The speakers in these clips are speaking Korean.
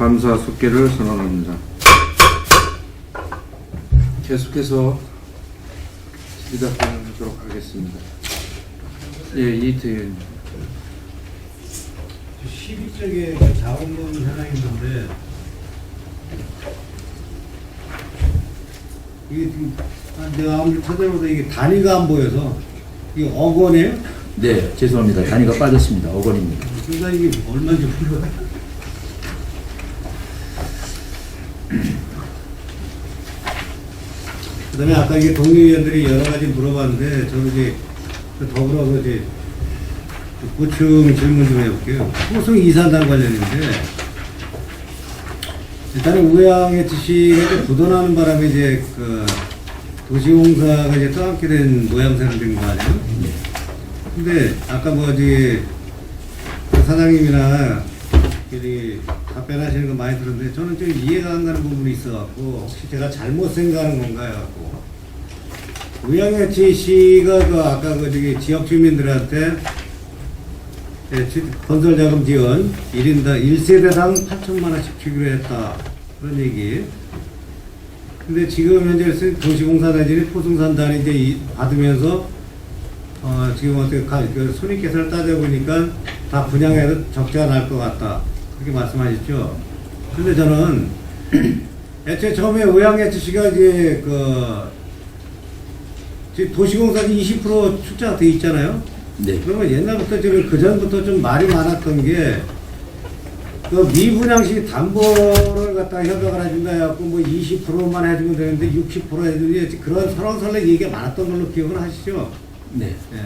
감사 속계를 선언합니다. 계속해서 질의답변하도록 하겠습니다. 예, 이태 의원님. 12쪽에 자원금 현황이 있는데 이게 지금 내가 아무리 찾아보다 이게 단위가 안 보여서 이게 억 원이에요? 네, 죄송합니다. 단위가 빠졌습니다. 5억 원입니다. 그러니까 이게 얼마인지 몰라요. 그 다음에 아까 이게 동료위원들이 여러 가지 물어봤는데 저는 이제 더불어서 이제 보충 질문 좀 해볼게요. 호송 이산단 관련인데 일단은 우양의 지시가 부도나는 바람에 이제 그 도시공사가 이제 떠안게 된 모양새는 된 거 아니에요? 근데 아까 뭐지 사장님이나 답변하시는 거 많이 들었는데 저는 좀 이해가 안 가는 부분이 있어갖고 혹시 제가 잘못 생각하는 건가 해갖고 우양의 지시가 그 아까 그 저기 지역 주민들한테 건설 자금 지원 1인당 1세대당 8천만 원씩 주기로 했다 그런 얘기. 근데 지금 현재 도시공사단이 포승산단이 이제 받으면서 지금 어떻게 그 손익계산을 따져보니까 다 분양해도 적자가 날 것 같다 그렇게 말씀하셨죠. 근데 저는 애초에 처음에 의왕예치시가 이제 도시공사지 20% 출자가 돼 있잖아요. 네. 그러면 옛날부터 그 전부터 좀 말이 많았던 게, 그 미분양시 담보를 갖다가 협약을 해준다 해갖고 뭐 20%만 해주면 되는데 60% 해주니 그런 설렁설렁 얘기가 많았던 걸로 기억을 하시죠? 네. 예.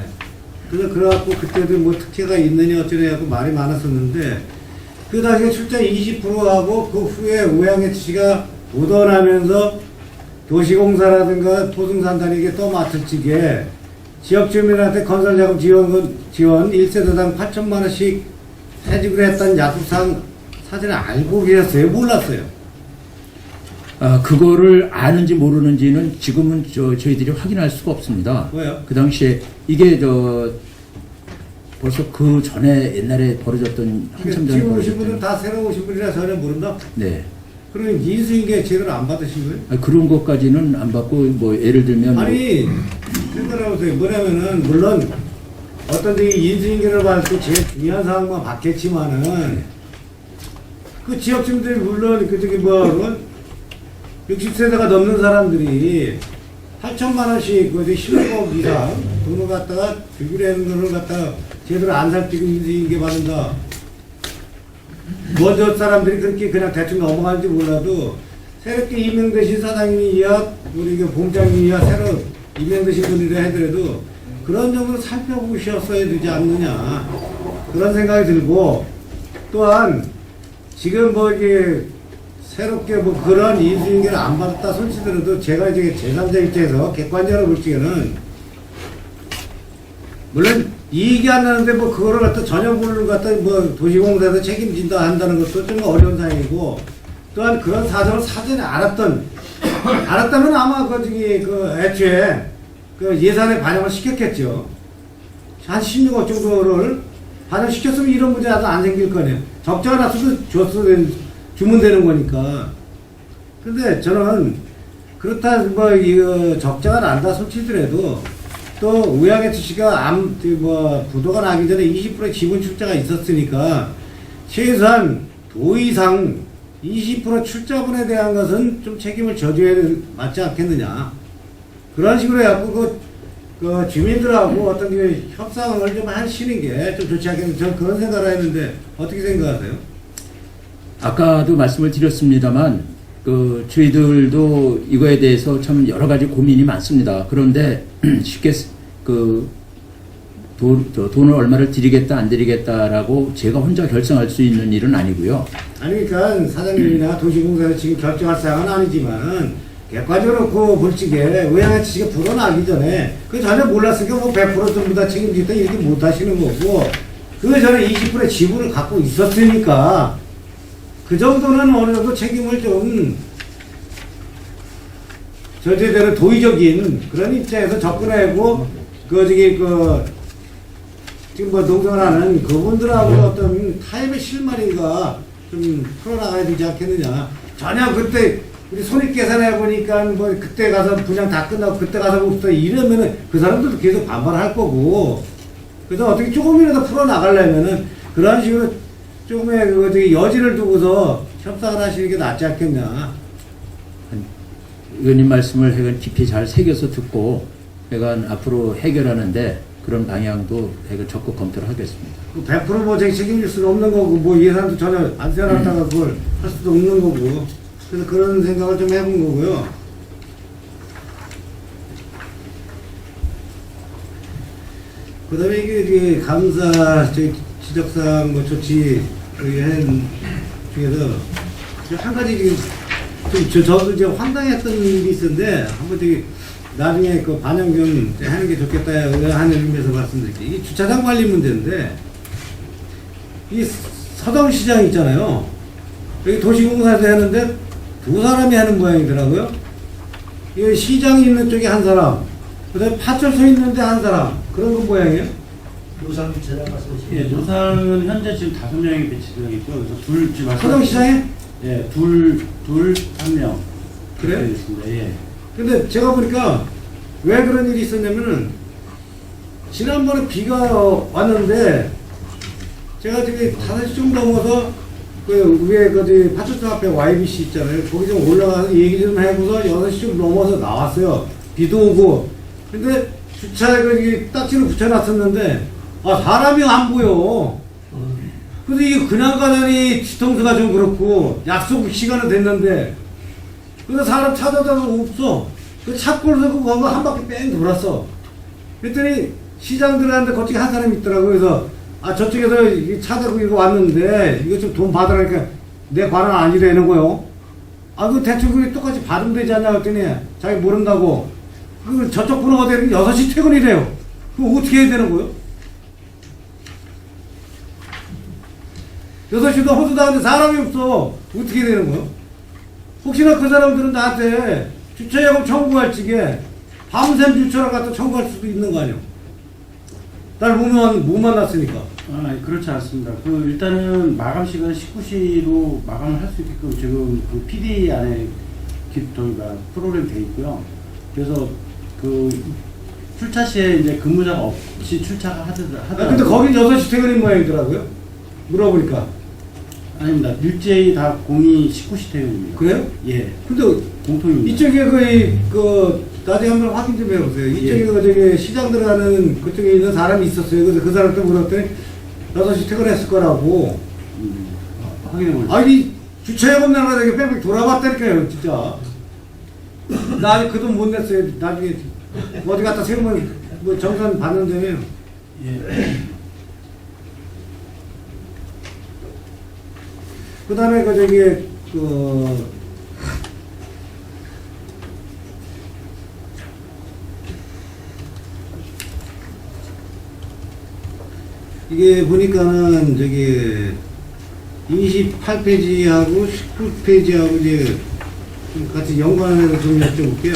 그래갖고 그때도 뭐 특혜가 있느냐 어쩌냐 해갖고 말이 많았었는데, 그 당시에 출자 20%하고 그 후에 우양예치시가 우던하면서 도시공사라든가 포승산단에게 떠맡을 적에 지역 주민한테 건설자금 지원 1세대당 8천만 원씩 해주기로 했다는 약속상 사전에 알고 계셨어요? 몰랐어요? 그거를 아는지 모르는지는 지금은 저희들이 확인할 수가 없습니다. 왜요? 그 당시에 이게 벌써 그 전에 옛날에 벌어졌던 한참 전에 지금 오신 분들 벌어졌던 다 새로 오신 분이라 전혀 모른다? 네. 그러면 인수인계 제대로 안 받으신 거예요? 그런 것까지는 안 받고 뭐 예를 들면 아니 생각해보세요. 뭐냐면은 물론 어떤 데이 인수인계를 받을 때 제일 중요한 사항만 받겠지만은 그 지역 주민들이 물론 그 저기 60세대가 넘는 사람들이 8천만 원씩 그 16억 이상 돈을 갖다가 주기로 하는 돈을 갖다가 제대로 안 살피고 인수인계 받는다. 먼저 사람들이 그렇게 그냥 대충 넘어가는지 몰라도 새롭게 임명되신 사장님이야 우리 본장님이야 새로 임명되신 분이라 하더라도 그런 정도로 살펴보셨어야 되지 않느냐 그런 생각이 들고, 또한 지금 뭐 이게 새롭게 뭐 그런 인수인계를 안 받았다 손치더라도 제가 이제 제3자 입장에서 객관적으로 볼 적에는 물론 이익이 안 나는데 뭐 그거를 갖다 전용분을 갖다 뭐 도시공사에서 책임진다 한다는 것도 좀 어려운 상황이고, 또한 그런 사정을 사전에 알았다면 아마 애초에 그 예산에 반영을 시켰겠죠. 한 16억 정도를 반영시켰으면 이런 문제 나도 안 생길 거네요. 적자가 났어도 주면 되는 거니까. 근데 저는 그렇다 뭐 이거 적자가 난다 솔치더라도 또 우양예치시가 부도가 나기 전에 20% 지분 출자가 있었으니까 최소한 도의상 20% 출자분에 대한 것은 좀 책임을 져줘야 맞지 않겠느냐. 그런 식으로 해갖고 그 주민들하고 어떤 게 협상을 좀 하시는 게 좀 좋지 않겠느냐. 저는 그런 생각을 했는데 어떻게 생각하세요? 아까도 말씀을 드렸습니다만 저희들도 이거에 대해서 참 여러 가지 고민이 많습니다. 그런데 쉽게 돈을 얼마를 드리겠다 안 드리겠다라고 제가 혼자 결정할 수 있는 일은 아니고요. 아니 그러니까 사장님이나 도시공사는 지금 결정할 사항은 아니지만은 객관적으로 그 벌칙에 우양예치시가 불어나기 전에 그 전혀 몰랐으니까 뭐 100% 전부 다 책임지다 이렇게 못 하시는 거고, 그 전에 20%의 지분을 갖고 있었으니까 그 정도는 어느 정도 책임을 좀 저제대로 도의적인 그런 입장에서 접근하고 지금 뭐 농성하는 그분들하고 어떤 타협의 실마리가 좀 풀어나가야 되지 않겠느냐. 전혀 그때 우리 손익 계산해 보니까 뭐 그때 가서 분양 다 끝나고 그때 가서 봅시다 이러면은 그 사람들도 계속 반발할 거고. 그래서 어떻게 조금이라도 풀어나가려면은 그런 식으로 조금의 그 어떻게 여지를 두고서 협상을 하시는 게 낫지 않겠냐. 의원님 말씀을 해가 깊이 잘 새겨서 듣고 해가 앞으로 해결하는데 그런 방향도 해가 적극 검토를 하겠습니다. 100%뭐 책임질 수는 없는 거고, 뭐 예산도 전혀 안 세워놨다가 그걸 할 수도 없는 거고. 그래서 그런 생각을 좀 해본 거고요. 그 다음에 이게 감사, 지적사항 뭐 조치, 한 중에서 한 가지 저도 이제 황당했던 일이 있었는데, 한번 되게 나중에 그 반영 좀 하는 게 좋겠다 하는 의미에서 말씀드릴게요. 이게 주차장 관리 문제인데, 이 서동시장 있잖아요. 여기 도시공사에서 하는데 두 사람이 하는 모양이더라고요. 이 시장이 있는 쪽에 한 사람, 그 다음에 파출소 있는데 한 사람, 그런 거 모양이에요. 노상 주차장 말씀하시죠? 예, 노상은 현재 지금 5명이 배치되어 있고, 그래서 둘 지금 서동시장에? 예, 둘, 한 명. 그래요? 있습니다. 예. 근데 제가 보니까 왜 그런 일이 있었냐면은, 지난번에 비가 왔는데, 제가 저기 5시 좀 넘어서 그 위에 그 파출소 앞에 YBC 있잖아요. 거기 좀 올라가서 얘기 좀 해보서 6시 좀 넘어서 나왔어요. 비도 오고. 근데 주차에 그 딱지를 붙여놨었는데, 아, 사람이 안 보여. 근데 이게 그냥 가자니 뒤통수가 좀 그렇고, 약속 시간은 됐는데, 근데 사람 찾아다가 없어. 그 차골에서 그거 한 바퀴 뺑 돌았어. 그랬더니 시장 들어갔는데 거쪽에 한 사람이 있더라고. 그래서 아, 저쪽에서 차 대고 이거 왔는데 이거 좀 돈 받으라니까 내 관할 아니라는 거요. 아, 그 대충 그게 똑같이 받으면 되지 않냐 그랬더니 자기 모른다고. 그 저쪽 번호가 되면 6시 퇴근이래요. 그럼 어떻게 해야 되는 거요? 6시 넘어도 나는데 사람이 없어. 어떻게 해야 되는 거요? 혹시나 그 사람들은 나한테 주차요금 청구할 적에 밤샘 주차를 갖다 청구할 수도 있는 거 아니야? 날 못 만났으니까. 아, 그렇지 않습니다. 그 일단은 마감 시간 19시로 마감을 할 수 있게끔 지금 그 PD 안에 저희가 프로그램 돼 있고요. 그래서 그 출차 시에 이제 근무자가 없이 출차가 하더라고요. 근데 거긴 6시 퇴근인 모양이더라고요. 물어보니까. 아닙니다. 일제히 다 공이 19시 퇴근입니다. 그래요? 예. 근데 공통입니다. 이쪽에 나중에 한번 확인 좀 해보세요. 이쪽에 예. 저기 시장 들어가는 그쪽에 있는 사람이 있었어요. 그래서 그 사람한테 물었더니 6시 퇴근했을 거라고. 확인해 보세요. 아니, 주차요금 내가 되게 뺑뺑 돌아봤다니까요, 진짜. 나 아직 그 돈 못 냈어요. 나중에 어디 갖다 세우면 뭐 정산 받는다며요. 예. 그 다음에 이게 보니까는 28페이지하고 19페이지하고 이제 좀 같이 연관해서 좀 여쭤볼게요.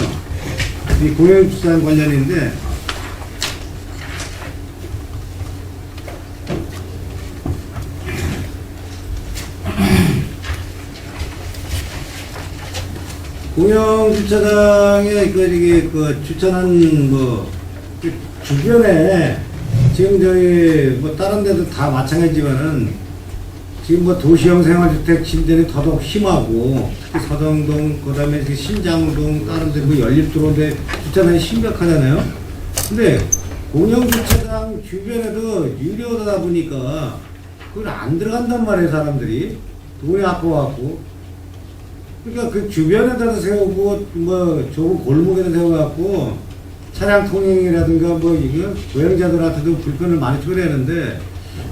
이 공영주차장 관련인데, 공영주차장에 주차는 그 주변에 지금 다른 데도 다 마찬가지지만은 지금 도시형 생활주택 침대는 더더욱 심하고, 특히 서정동, 그 다음에 신장동, 다른 데 연립 들어오는데 주차장이 심각하잖아요. 근데 공영주차장 주변에도 유료다 보니까 그걸 안 들어간단 말이에요, 사람들이. 돈이 아까워갖고. 그러니까 그 주변에다가 세우고, 좋은 골목에다 세워갖고, 차량 통행이라든가 이거 고행자들한테도 불편을 많이 초래하는데,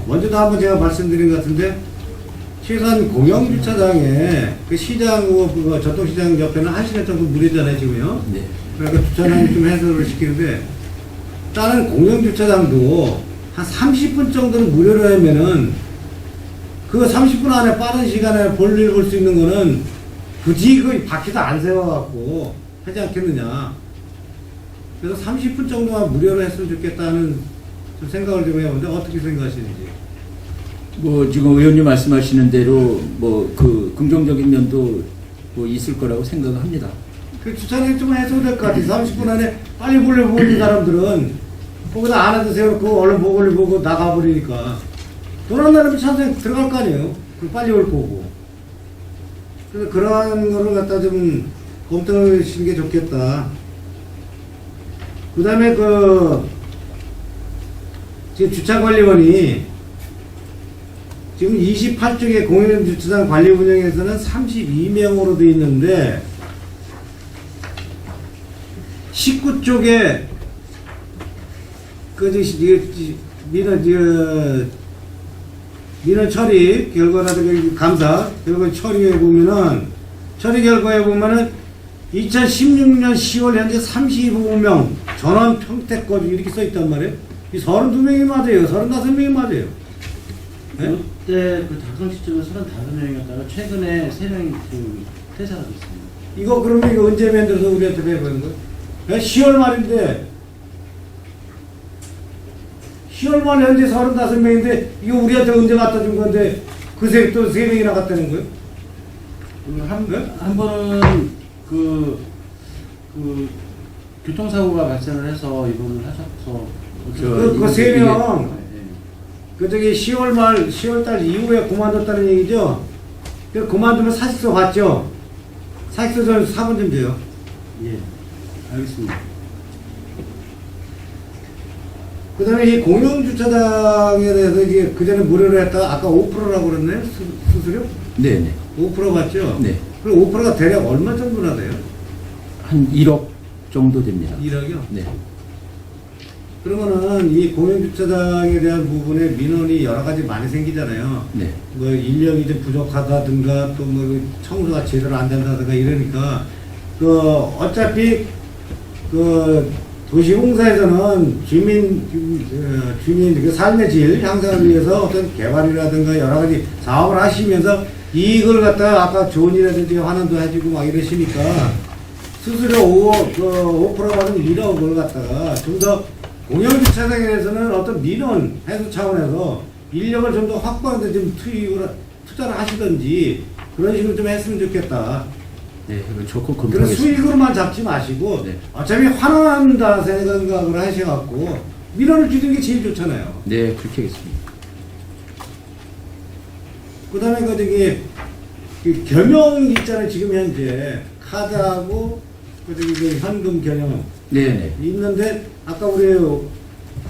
먼저도 한번 제가 말씀드린 것 같은데, 최소한 공영주차장에 그 시장, 전통시장 옆에는 1시간 정도 무료잖아요, 지금요. 네. 그러니까 주차장이 좀 해소를 시키는데, 다른 공영주차장도 한 30분 정도는 무료로 하면은, 그 30분 안에 빠른 시간에 볼일 볼 수 있는 거는 굳이 그 바퀴도 안 세워갖고 하지 않겠느냐. 그래서 30분 정도만 무료로 했으면 좋겠다는 좀 생각을 좀 해보는데 어떻게 생각하시는지. 뭐 지금 의원님 말씀하시는 대로 뭐 그 긍정적인 면도 뭐 있을 거라고 생각합니다. 그 주차장 좀 해도 될 것 같아. 30분 안에 빨리 보려고 있는 사람들은 거기다 안 해도 세워놓고 얼른 보고 보고 나가버리니까 돈 안 나면 차선에 들어갈 거 아니에요. 그 빨리 올 거고. 그래서 그러한 거를 갖다 좀 검토해 주시는 게 좋겠다. 그 다음에 지금 주차관리원이 지금 28쪽에 공영주차장 관리 운영에서는 32명으로 돼 있는데 19쪽에 민원 처리 결과라든가 감사 결과 처리해 보면은 처리 결과에 보면은 2016년 10월 현재 35명 전원 평택거주 이렇게 써 있단 말이에요. 이 32명이 맞아요. 35명이 맞아요. 네? 그때 그 작성 시점에 35명이었다가 최근에 3명이 그 퇴사가 됐습니다. 이거 그러면 이거 언제 만들어서 우리한테 배우는 거예요? 10월 말인데 10월 말 현재 35명인데 이거 우리한테 언제 갖다 준 건데 그새 또 3명이나 갖다는 거예요? 한 번은 그 교통사고가 발생을 해서 입원을 하셔서 그 3명 그 저기 10월 달 이후에 그만뒀다는 얘기죠? 그 그만두면 사직서 받죠? 사직서 좀 사본 좀 줘요. 예, 알겠습니다. 그 다음에 이 공영주차장에 대해서 이게 그전에 무료로 했다가 아까 5%라고 그랬나요? 수수료? 네네. 5% 받죠? 네. 그럼 5%가 대략 얼마 정도나 돼요? 한 1억 정도 됩니다. 1억이요? 네. 그러면은 이 공영주차장에 대한 부분에 민원이 여러 가지 많이 생기잖아요. 네. 뭐 인력이 좀 부족하다든가 또 뭐 청소가 제대로 안 된다든가 이러니까 그 어차피 그 도시공사에서는 주민 그 삶의 질 향상을 위해서 어떤 개발이라든가 여러 가지 사업을 하시면서 이걸 갖다가 아까 좋은 일이라든지 환원도 해주고 막 이러시니까 수수료 5% 받은 1억을 갖다가 좀 더 공영주차장에 대해서는 어떤 민원 해소 차원에서 인력을 좀 더 확보하는 데 좀 투자를 하시든지 그런 식으로 좀 했으면 좋겠다. 네, 이건 적극 그런 검토하겠습니다. 수익으로만 잡지 마시고 네. 어차피 환원한다 생각을 하셔갖고 민원을 주는 게 제일 좋잖아요. 네, 그렇게 하겠습니다. 그 다음에 그 겸용 있잖아요. 지금 현재 카드하고 그 현금 겸용 네네. 있는데 아까 우리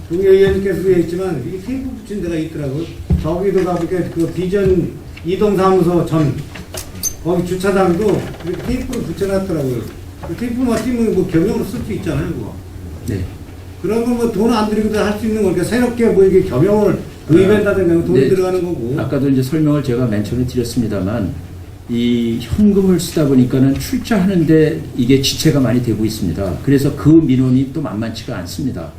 동해 의원님께서도 했지만 이게 테이프 붙인 데가 있더라고요. 저기도 가보니까 그 비전 이동사무소 전 거기 주차장도 이렇게 테이프를 붙여놨더라고요. 그 테이프만 띄면 뭐 겸용으로 쓸 수 있잖아요, 그거. 네. 그런 거 뭐 돈 안 들이고도 할 수 있는 거니까 새롭게 뭐 이게 겸용을 구입한다든가 돈이 네. 들어가는 거고. 아까도 이제 설명을 제가 맨 처음에 드렸습니다만 이 현금을 쓰다 보니까는 출자하는데 이게 지체가 많이 되고 있습니다. 그래서 그 민원이 또 만만치가 않습니다.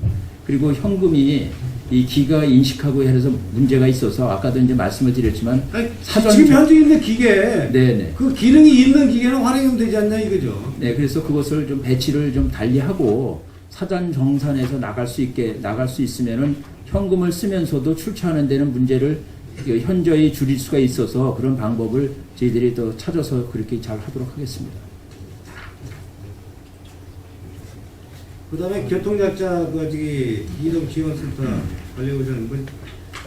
그리고 현금이 이 기가 인식하고 해서 문제가 있어서 아까도 이제 말씀을 드렸지만 아니, 사전 지금 현재 있는 기계 네네. 그 기능이 있는 기계는 활용이 되지 않냐 이거죠. 네, 그래서 그것을 좀 배치를 좀 달리하고 사전 정산해서 나갈 수 있으면은 현금을 쓰면서도 출처하는 데는 문제를 현저히 줄일 수가 있어서 그런 방법을 저희들이 더 찾아서 그렇게 잘 하도록 하겠습니다. 그 다음에 교통약자 저기 이동지원센터 관리부장 뭐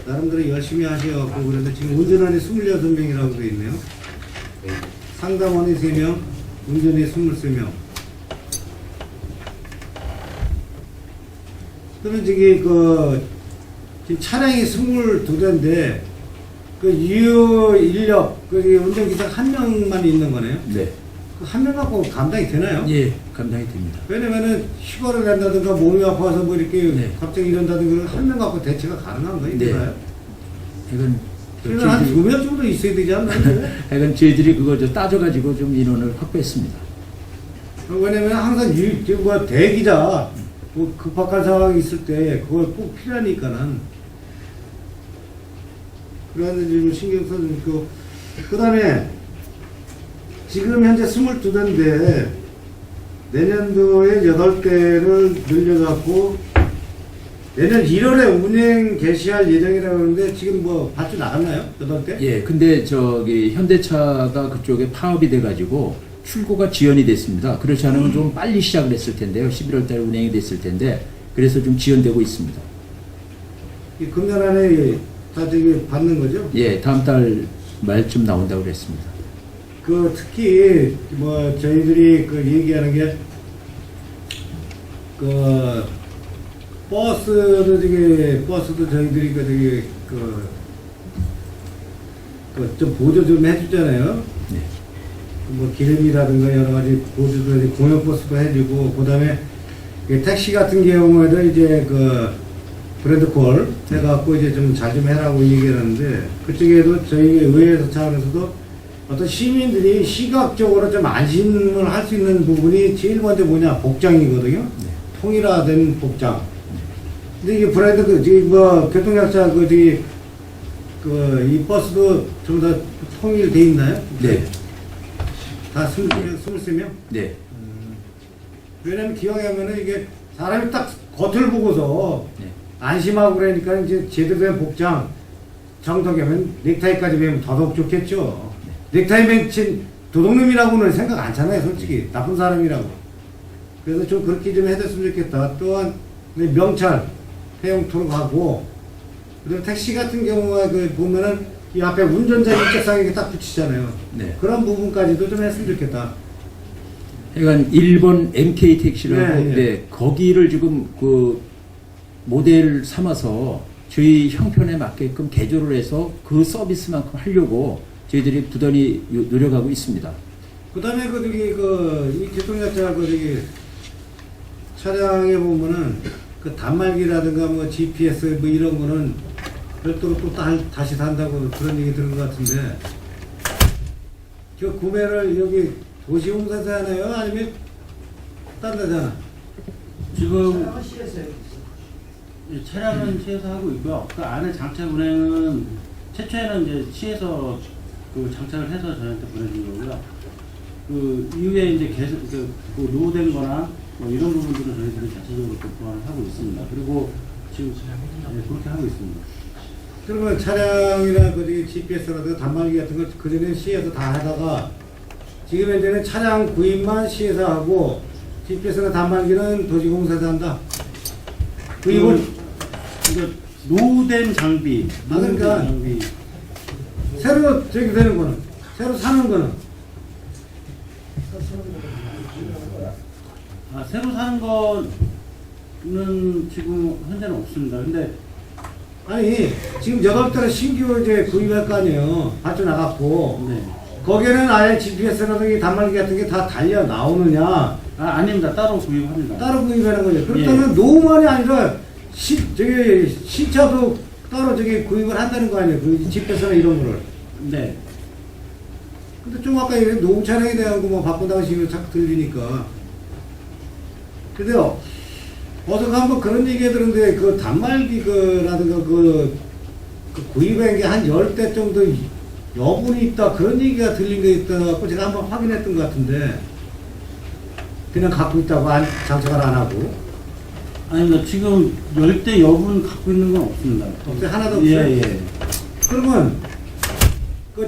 나름대로 열심히 하셔갖고 그런데 지금 운전원이 26명이라고 되어 있네요. 상담원이 3명, 운전이 23명. 그러면 저기 지금 차량이 22대인데 그 유효 인력 그 운전기사 1명만 있는 거네요. 네. 그 1명 갖고 감당이 되나요? 예, 감당이 됩니다. 왜냐면은 휴가를 낸다든가 몸이 아파서 뭐 이렇게 네. 갑자기 이런다든가 한 명 갖고 대체가 가능한 거예요? 네. 이거요? 이건 그러면 한 2명 정도 있어야 되지 않나요? 하여간 저희들이 그거 따져가지고 좀 인원을 확보했습니다. 왜냐면 항상 대기자 뭐 급박한 상황이 있을 때 그걸 꼭 필요하니까는 그런 점을 신경 써주고 그 다음에 지금 현재 22대인데 내년도에 8대를 늘려갖고 내년 1월에 운행 개시할 예정이라고 하는데 지금 뭐 발주 나갔나요? 8대? 예, 근데 저기 현대차가 그쪽에 파업이 돼가지고 출고가 지연이 됐습니다. 그렇지 않으면 좀 빨리 시작을 했을 텐데요. 11월 달에 운행이 됐을 텐데 그래서 좀 지연되고 있습니다. 이 금년 안에 다 저기 받는 거죠? 예, 다음 달 말쯤 나온다고 그랬습니다. 그 특히 뭐 저희들이 그 얘기하는 게 그 버스도 저희들이 그 저기 그 좀 보조 좀 해주잖아요. 네. 뭐 기름이라든가 여러 가지 보조도 공영버스도 해주고 그다음에 택시 같은 경우에도 이제 그 브랜드 콜 해갖고 이제 좀 잘 좀 해라고 얘기하는데 그쪽에도 저희 의회에서 차원에서도 어떤 시민들이 시각적으로 좀 안심을 할 수 있는 부분이 제일 먼저 뭐냐 복장이거든요. 네. 통일화된 복장. 근데 이게 브랜드 지금 뭐 교통약자 이 버스도 전부 다 통일돼 있나요? 네. 다 23명? 네. 왜냐면 기왕에 하면은 이게 사람이 딱 겉을 보고서 네. 안심하고 그러니까 이제 제대로 된 복장 정석이면 넥타이까지 매면 더더욱 좋겠죠. 넥타이 맨친 도둑놈이라고는 생각 안 하잖아요, 솔직히. 나쁜 사람이라고. 그래서 좀 그렇게 좀 해줬으면 좋겠다. 또한 명찰 해용토록 하고 그리고 택시 같은 경우가 그 보면은 이 앞에 운전자 일자상에 딱 붙이잖아요. 네. 그런 부분까지도 좀 했으면 좋겠다. 하여간 일본 MK 택시라고 네, 네. 네, 거기를 지금 그 모델 삼아서 저희 형편에 맞게끔 개조를 해서 그 서비스만큼 하려고 저희들이 부단히 노력하고 있습니다. 그다음에 이 교통약자 차량에 보면은 그 단말기라든가 뭐 GPS 뭐 이런 거는 별도로 또 다시 산다고 그런 얘기 들은 것 같은데 그 구매를 여기 도시공사에서 하나요? 아니면 딴 데서 하나? 지금 시에서 이 차량은 시에서 하고 있고요. 그 안에 장착 운행은 최초에는 이제 시에서 그 장착을 해서 저희한테 보내준 거고요. 그 이후에 이제 계속 그 노후된 거나 뭐 이런 부분들은 저희들이 자체적으로 또 보완을 하고 있습니다. 그리고 지금 그렇게 하고 있습니다. 그러면 차량이나 GPS라든가 단말기 같은 거 그전에 시에서 다 하다가 지금 현재는 차량 구입만 시에서 하고 GPS나 단말기는 도시공사에서 한다. 구입은 이제 노후된 장비, 노후된 그러니까 장비. 새로 저기 되는 거는 새로 사는 거는 새로 사는 거는 지금 현재는 없습니다. 근데 아니 지금 8대로 신규 이제 구입할 거 아니에요. 발주 나갔고 네. 거기에는 아예 GPS라든가 단말기 같은 게 다 달려 나오느냐 아닙니다. 따로 구입합니다. 따로 구입하는 거죠. 그렇다면 노후만이 아니라 신차도 따로 구입을 한다는 거 아니에요. 그 GPS나 이런 거를. 네. 근데 좀 아까 얘기 노후 차량에 대한 거 뭐 바꾼다는 식으로 자꾸 들리니까. 근데요, 어서 한번 그런 얘기 들었는데, 그 단말기 라든가 구입한 게 한 10대 정도 여분이 있다. 그런 얘기가 들린 게 있다고 제가 한번 확인했던 것 같은데, 그냥 갖고 있다고 장착을 안 하고. 아닙니다. 지금 10대 여분 갖고 있는 건 없습니다. 없어요? 하나도 없어요? 예. 그러면,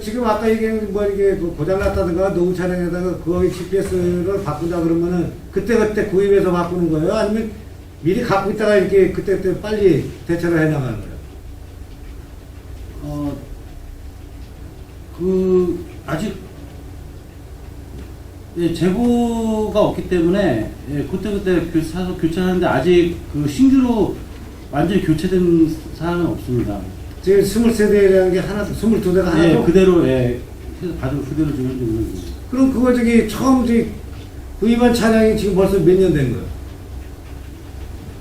지금 아까 얘기한 고장났다든가 노후 차량에다가 거기 GPS를 바꾼다 그러면은 그때 구입해서 바꾸는 거예요? 아니면 미리 갖고 있다가 이렇게 그때 빨리 대처를 해 나가는 거예요? 아직 재고가 없기 때문에 그때 사서 교체하는데 아직 신규로 완전히 교체된 사항은 없습니다. 지금 20세대라는 게 하나도 22대가 하나도? 그대로 해서 가지고 그대로 지금 현재 운영 중입니다. 그럼 그거 처음 구입한 차량이 지금 벌써 몇 년 된 거예요?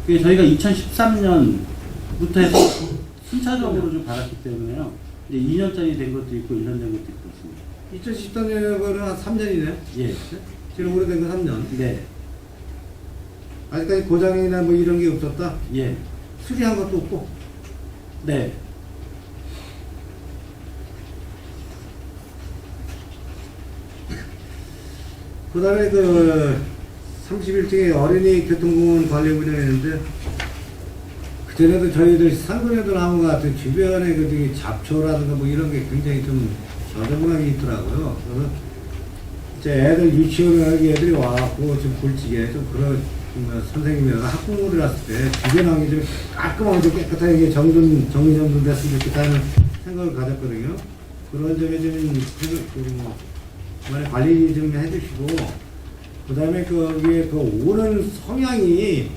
그게 저희가 2013년부터 해서 순차적으로 좀 받았기 때문에요. 이제 2년짜리 된 것도 있고 1년 된 것도 있고 있습니다. 2013년에는 한 3년이네? 예. 제일 오래된 거 3년? 네. 아직까지 고장이나 뭐 이런 게 없었다? 예. 수리한 것도 없고? 네. 그 다음에 31층에 어린이 교통공원 관리 분야가 있는데 그전에도 저희들 상근에도 나온 것 같은 주변에 그 저기 잡초라든가 뭐 이런 게 굉장히 좀 저저분하게 있더라고요. 그래서 이제 애들 유치원에 애들이 와갖고 좀 굴지게 좀 그런 뭐 선생님이나 학부모들 왔을 때 주변 좀 깔끔하게 좀 깨끗하게 정리정돈 됐으면 좋겠다는 생각을 가졌거든요. 그런 점에 좀 많이 관리 좀 해주시고, 그 다음에 거기에 그 오는 성향이,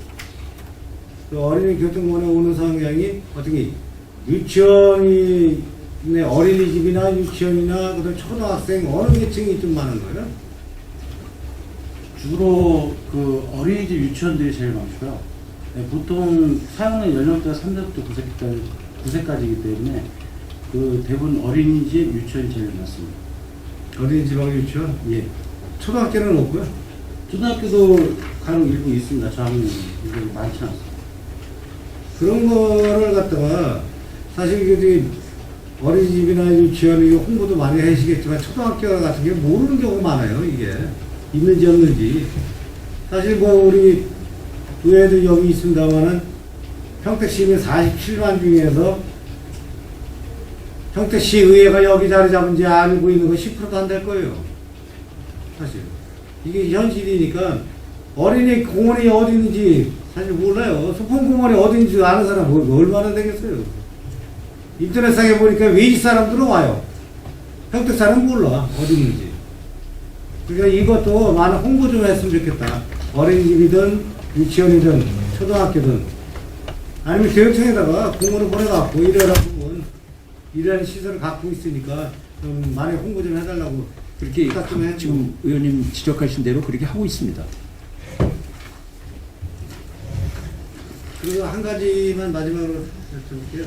그 어린이 교통원에 오는 성향이 어떻게 유치원이, 네, 어린이집이나 유치원이나 그다음 초등학생 어느 계층이 좀 많은 거예요? 주로 그 어린이집 유치원들이 제일 많고요. 네, 보통 사용하는 연령대가 3세부터 9세까지이기 때문에 그 대부분 어린이집 유치원이 제일 많습니다. 어린이집하고 유치원? 예. 초등학교는 없고요. 초등학교도 간혹 일부 있습니다. 저학년이 많지 않습니다. 그런 거를 갖다가 사실 그 어린이집이나 유치원 홍보도 많이 하시겠지만 초등학교 같은 게 모르는 경우가 많아요. 이게 있는지 없는지. 사실 뭐 우리 의회도 여기 있습니다만은 평택시민 47만 중에서 평택시 의회가 여기 자리 잡은지 알고 있는 거 10%도 안 될 거예요. 사실 이게 현실이니까 어린이 공원이 어디 있는지 사실 몰라요. 소풍공원이 어디 있는지 아는 사람 얼마나 되겠어요. 인터넷상에 보니까 외지 사람들은 와요. 평택 사람은 몰라 어디 있는지. 그러니까 이것도 많은 홍보 좀 했으면 좋겠다. 어린이집이든 유치원이든 초등학교든 아니면 교육청에다가 공문을 보내갖고 이러한 시설을 갖고 있으니까 좀 많이 홍보 좀 해달라고 그렇게 부탁 좀 해주고. 지금 의원님 지적하신 대로 그렇게 하고 있습니다. 그리고 한 가지만 마지막으로 여쭤볼게요.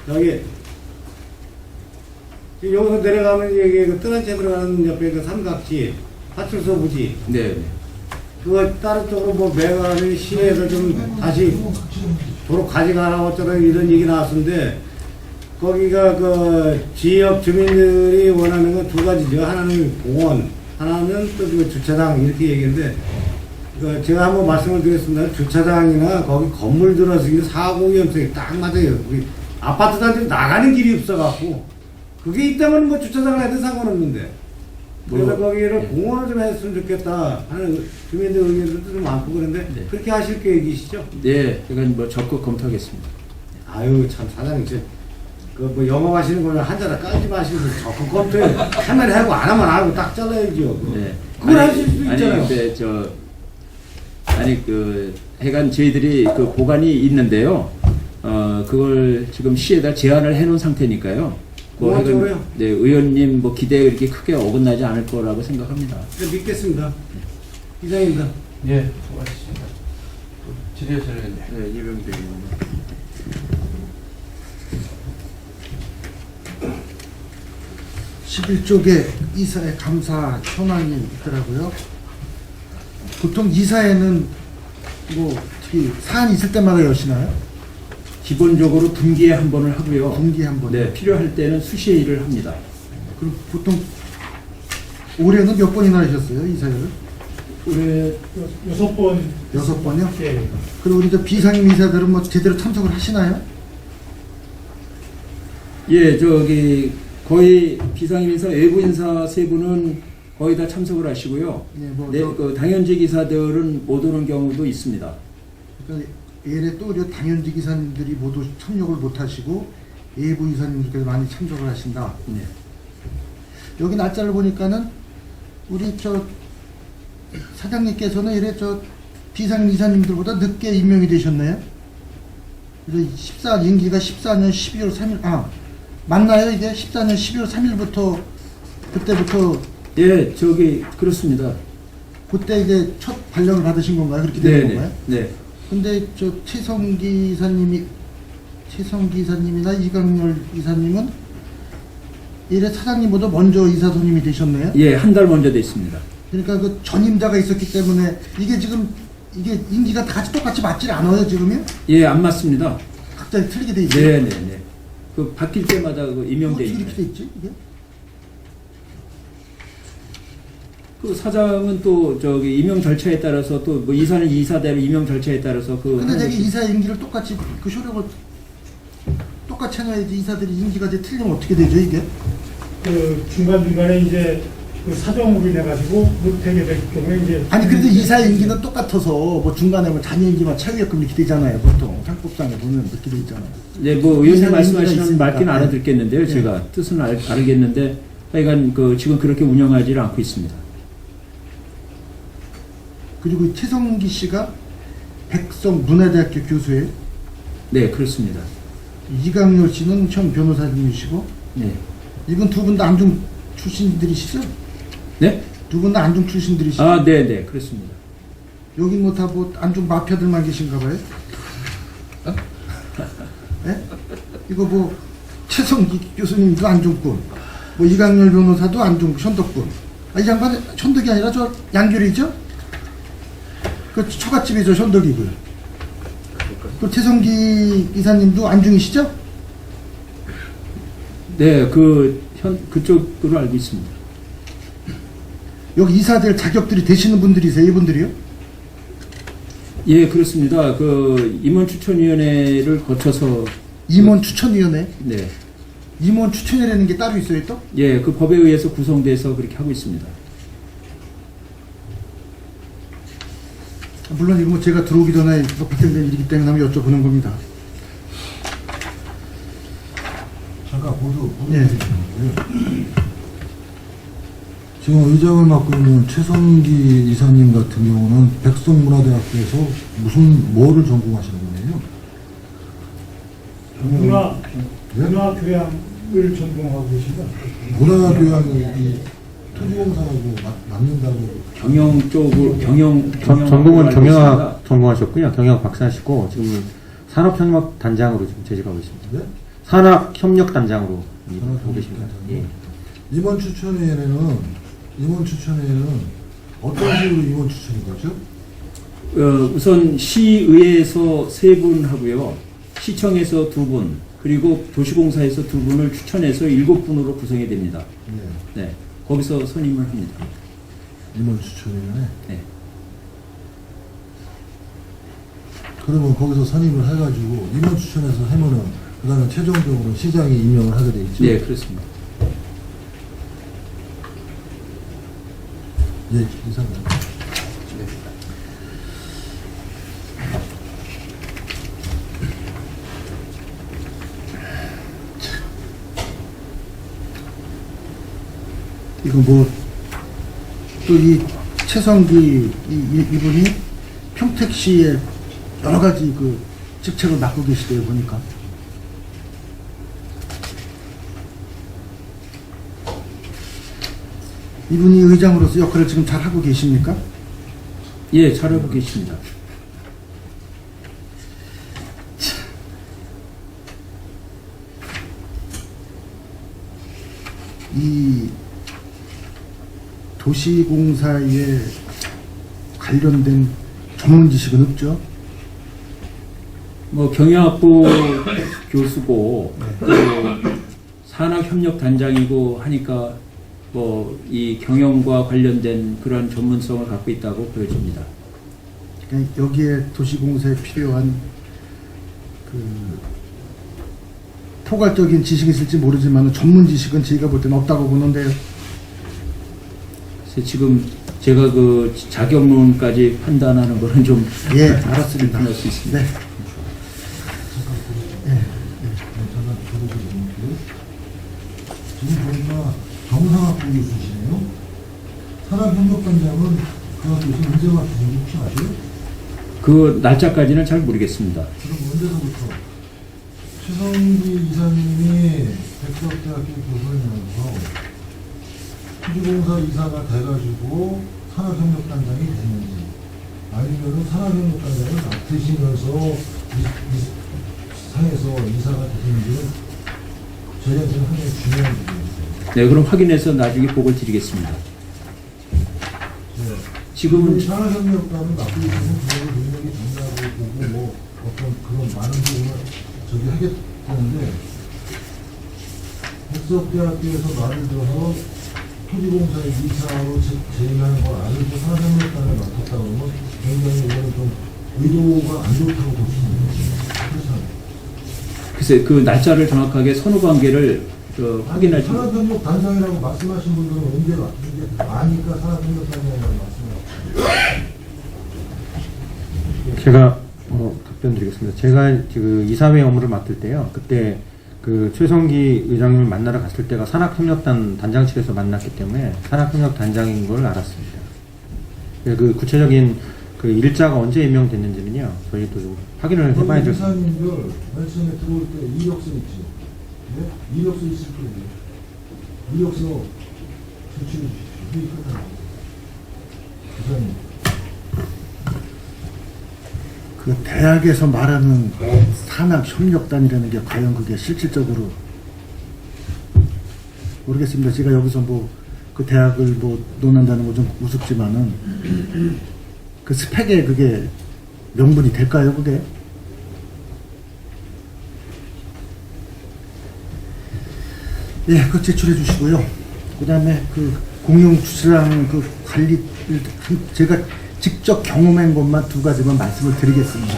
여기 지금 여기서 내려가면 여기 그 뜰한채 들어가는 옆에 그 삼각지 파출소 부지 네. 그거 다른 쪽으로 뭐 매가는 시에서 좀 다시 도로 가져가라 어쩌라 이런 얘기 나왔는데 거기가 그 지역 주민들이 원하는 건 두 가지죠. 하나는 공원, 하나는 또 그 주차장 이렇게 얘기했는데 그 제가 한번 말씀을 드렸습니다. 주차장이나 거기 건물 들어서기 사고 위험성이 딱 맞아요. 우리 아파트 단지로 나가는 길이 없어갖고 그게 있다면 뭐 주차장을 해도 상관없는데 그래서 거기를 네. 공원을 좀 했으면 좋겠다 하는 주민들 의견들도 좀 많고 그런데 네. 그렇게 하실 계획이시죠? 네, 제가 뭐 적극 검토하겠습니다. 아유 참 사장님 그뭐 영업하시는 거는 한자를 깔지 마시고 적극 검토해 하면 하고 안 하면 안 하고 딱 잘라야죠. 네. 그걸 하실 수 있잖아요. 아니 근데 해간 저희들이 그 보관이 있는데요. 그걸 지금 시에다 제안을 해놓은 상태니까요. 공원적으로요? 네, 의원님 뭐 기대에 이렇게 크게 어긋나지 않을 거라고 생각합니다. 네, 믿겠습니다. 이상입니다. 예, 수고하셨습니다. 질의하시는 네, 이병대 의원님. 11쪽에 이사회 감사 현황이 있더라고요. 보통 이사회는 뭐 어떻게 사안이 있을 때마다 여시나요? 기본적으로 분기에 한 번을 하고요. 분기에 한 번. 네, 필요할 때는 수시회의를 합니다. 그럼 보통 올해는 몇 번이나 하셨어요, 이사회를? 올해 6번. 6번이요? 예. 그리고 우리 저 비상임 이사들은 뭐 제대로 참석을 하시나요? 예, 거의 비상임인사 외부 인사 세 분은 거의 다 참석을 하시고요. 예, 뭐 네, 그 당연직 이사들은 못 오는 경우도 있습니다. 그러니까 예래 또 우리 당연직 이사님들이 모두 참여를 못 하시고 외부 이사님들께서 많이 참석을 하신다. 네. 여기 날짜를 보니까는 우리 저 사장님께서는 이래 저 비상 이사님들보다 늦게 임명이 되셨네요. 그래서 임기가 14년 12월 3일 맞나요 이게 14년 12월 3일부터 그때부터 예, 그렇습니다. 그때 이제 첫 발령을 받으신 건가요? 그렇게 된 건가요? 네. 근데 저 최성기 이사님이나 이강렬 이사님은 이래 사장님보다 먼저 이사 선임이 되셨네요. 예, 한 달 먼저 됐습니다. 그러니까 그 전임자가 있었기 때문에 이게 지금 이게 임기가 다 같이 똑같이 맞질 않아요 지금요? 예, 안 맞습니다. 각자 틀리게 돼 있어요. 네. 그 바뀔 때마다 그 임명돼 어떻게 있는. 이렇게 돼 있지 이게? 그 사장은 또 저기 임용 절차에 따라서 또 뭐 이사는 이사대로 임용 절차에 따라서 그 근데 하는 저기 것이- 이사 임기를 똑같이 그 효력을 똑같이 해놔야지 이사들이 임기가 이제 틀리면 어떻게 되죠 이게? 그 중간중간에 이제 그 사정으로 인해가지고 못하게 될 경우에 이제. 아니 그래도 이사 임기는 똑같아서 뭐 중간에 뭐 잔여 임기만 차유예금 이렇게 되잖아요 보통 상법상에 보면 이렇게 돼 있잖아요. 네, 뭐 이사 의원님 임기가 말씀하시는 있으니까. 말귀는 알아듣겠는데요. 네. 제가 뜻은 알겠는데 하여간 그 지금 그렇게 운영하지를 않고 있습니다. 그리고 이 최성기 씨가 백성 문화대학교 교수예요. 네, 그렇습니다. 이강렬 씨는 현 변호사님이시고 네. 이분 두 분 다 안중 출신들이시죠? 네? 두 분 다 안중 출신들이시죠? 아, 네, 네, 그렇습니다. 여기 뭐 다 뭐 안중 마피아들만 계신가 봐요? 예? 이거 뭐 최성기 교수님도 안중꾼, 뭐 이강렬 변호사도 안중 현덕군. 아, 이 양반 현덕이 아니라 저 양결이죠? 그 처갓집이 저 현덕이고요. 그 최성기 이사님도 안중이시죠? 네, 그쪽으로 알고 있습니다. 여기 이사될 자격들이 되시는 분들이세요, 이분들이요? 예, 그렇습니다. 그 임원추천위원회를 거쳐서 임원 추천위원회. 네, 임원 추천이라는 게 따로 있어요, 또? 예, 그 법에 의해서 구성돼서 그렇게 하고 있습니다. 물론 이거 뭐 제가 들어오기 전에 뭐 발생된 일이기 때문에 한번 여쭤보는 겁니다. 잠깐 보도 예. 지금 의장을 맡고 있는 최성기 이사님 같은 경우는 백성문화대학교에서 뭐를 전공하시는 분이에요? 문화교양을 전공하고 계신가? 문화교양이 이 토지공사하고 맞는다고. 경영 쪽으로 경영 전공은 알고 경영학 있습니다. 전공하셨고요. 경영학 박사시고 지금 산업협력단장으로 지금 재직하고 있습니다. 네? 산학협력단장으로 산학협력단장으로. 보고 계십니다. 예. 임원 추천회에는 어떤 식으로 임원 추천인 거죠? 우선 시의회에서 3분 하고요. 시청에서 2분, 그리고 도시공사에서 2분을 추천해서 7분으로 구성이 됩니다. 네. 네, 거기서 선임을 합니다. 임원 추천회에. 네. 그러면 거기서 선임을 해가지고 임원 추천해서 하면은 그다음에 최종적으로 시장이 임명을 하게 돼 있죠. 네, 그렇습니다. 예, 이상입 이거 뭐 또 이 최성기 이분이 평택시의 여러 가지 그 직책을 맡고 계시대요 보니까. 이분이 의장으로서 역할을 지금 잘 하고 계십니까? 예, 잘하고 계십니다. 이 도시공사에 관련된 전문 지식은 없죠? 뭐 경영학부 교수고 또 산학협력단장이고 하니까 뭐 이 경영과 관련된 그런 전문성을 갖고 있다고 보여집니다. 그러니까 여기에 도시공사에 필요한 그 포괄적인 지식이 있을지 모르지만 전문 지식은 저희가 볼 때는 없다고 보는데요. 그래서 지금 제가 그 자격론까지 판단하는 거는 좀 예, 알았습니다. 불편할 수 있습니다. 네. 잠깐 들어보세요. 지금 보니까 정상학부 교수시네요. 산업협력단장은 그 학교에서 언제 맡으신지 혹시 아세요? 그 날짜까지는 잘 모르겠습니다. 그럼 언제서부터? 최성기 이사님이 백석대학교 교수이면서 토지공사 이사가 돼가지고 산업협력단장이 됐는지 아니면은 산업협력단장을 맡으시면서 상에서 이사가 됐는지는 저희한테는 상당히 중요한 부분이에요. 네, 그럼 확인해서 나중에 보고를 드리겠습니다. 네. 지금은 산업협력단을 맡고 있는 그거를 능력이 된다고 보고 뭐 어떤 그런 많은 부분을 저기 하겠다는데 백석대학교에서 말을 들어서 토지공사의 2차로 제기하는 걸 알고 산업협력단을 맡았다 그러면 굉장히 이거는 좀 의도가 안 좋다고 볼 수 있는 거죠. 그렇죠. 글쎄 그 날짜를 정확하게 선후 관계를 확인할 수 산업협력단장이라고 말씀하신 분들은 언제 이제 아니까 산업협력단장이라고 말씀하셨어요. 제가 답변 드리겠습니다. 제가 지금 이사회 업무를 맡을 때요. 그때 그 최성기 의장님을 만나러 갔을 때가 산학협력단 단장 측에서 만났기 때문에 산학협력단장인 걸 알았습니다. 그 구체적인 그 일자가 언제 임명됐는지는요. 저희도 좀 확인을 해봐야 될 것 같습니다. 이사님들 맨 처음에 들어올 때 이력서 있지. 네? 이력서 있을 거예요. 이력서 제출해 주십시오. 회의하잖아요. 이사님. 그 대학에서 말하는 산학협력단이라는 게 과연 그게 실질적으로 모르겠습니다. 제가 여기서 뭐 그 대학을 뭐 논한다는 거 좀 우습지만은 그 스펙에 그게 명분이 될까요, 그게? 예, 그거 제출해 주시고요. 그 다음에 그 공용 주차장 그 관리, 제가 직접 경험한 것만 2가지만 말씀을 드리겠습니다.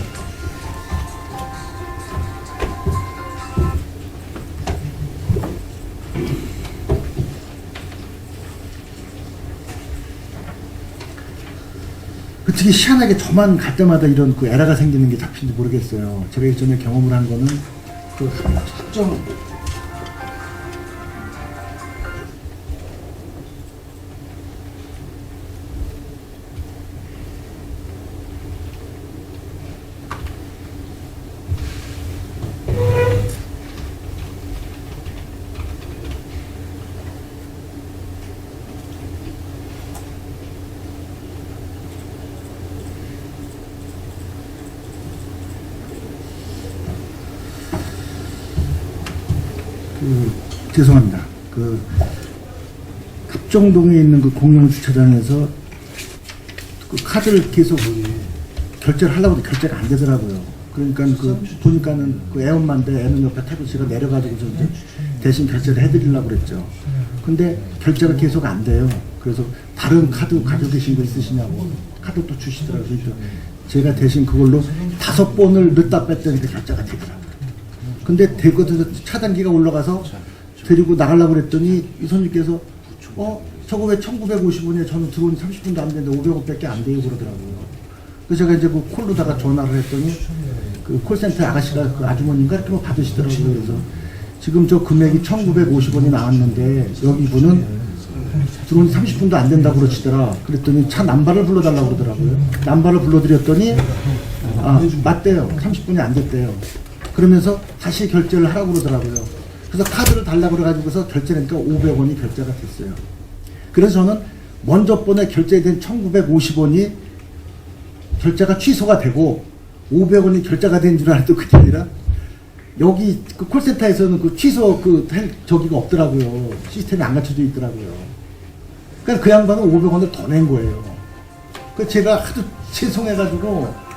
그 되게 희한하게 저만 갈 때마다 이런 그 에러가 생기는 게 잡힌지 모르겠어요. 제가 예전에 경험을 한 거는 그 합정 죄송합니다. 그 합정동에 있는 그 공영주차장에서 그 카드를 계속 결제를 하려고 해도 결제가 안 되더라고요. 그러니까 그 보니까는 그 애엄마인데 애는 옆에 타고 제가 내려가지고 이제 대신 결제를 해드리려고 그랬죠. 근데 결제가 계속 안 돼요. 그래서 다른 카드 가지고 계신 거 있으시냐고 카드 또 주시더라고요. 그래서 제가 대신 그걸로 5번을 넣다 뺐더니 결제가 되더라고요. 근데 되거든요. 차단기가 올라가서 데리고 나가려고 그랬더니 이 손님께서 저거 왜 1950원이에요? 저는 들어온 30분도 안 되는데 500원밖에 안 돼요 그러더라고요. 그래서 제가 이제 그 콜로다가 전화를 했더니 그 콜센터 아가씨가 그 아주머니인가 이렇게 뭐 받으시더라고요. 그래서 지금 저 금액이 1950원이 나왔는데 여기 분은 들어온 30분도 안 된다고 그러시더라. 그랬더니 차 남발을 불러달라고 그러더라고요. 남발을 불러드렸더니 맞대요. 30분이 안 됐대요. 그러면서 다시 결제를 하라고 그러더라고요. 그래서 카드를 달라고 그래가지고서 결제하니까 500원이 결제가 됐어요. 그래서 저는 먼저 번에 결제된 1950원이 결제가 취소가 되고 500원이 결제가 된 줄 알았더니 그게 아니라 여기 그 콜센터에서는 그 취소 저기가 없더라고요. 시스템이 안 갖춰져 있더라고요. 그래서 그 양반은 500원을 더 낸 거예요. 그래서 제가 하도 죄송해가지고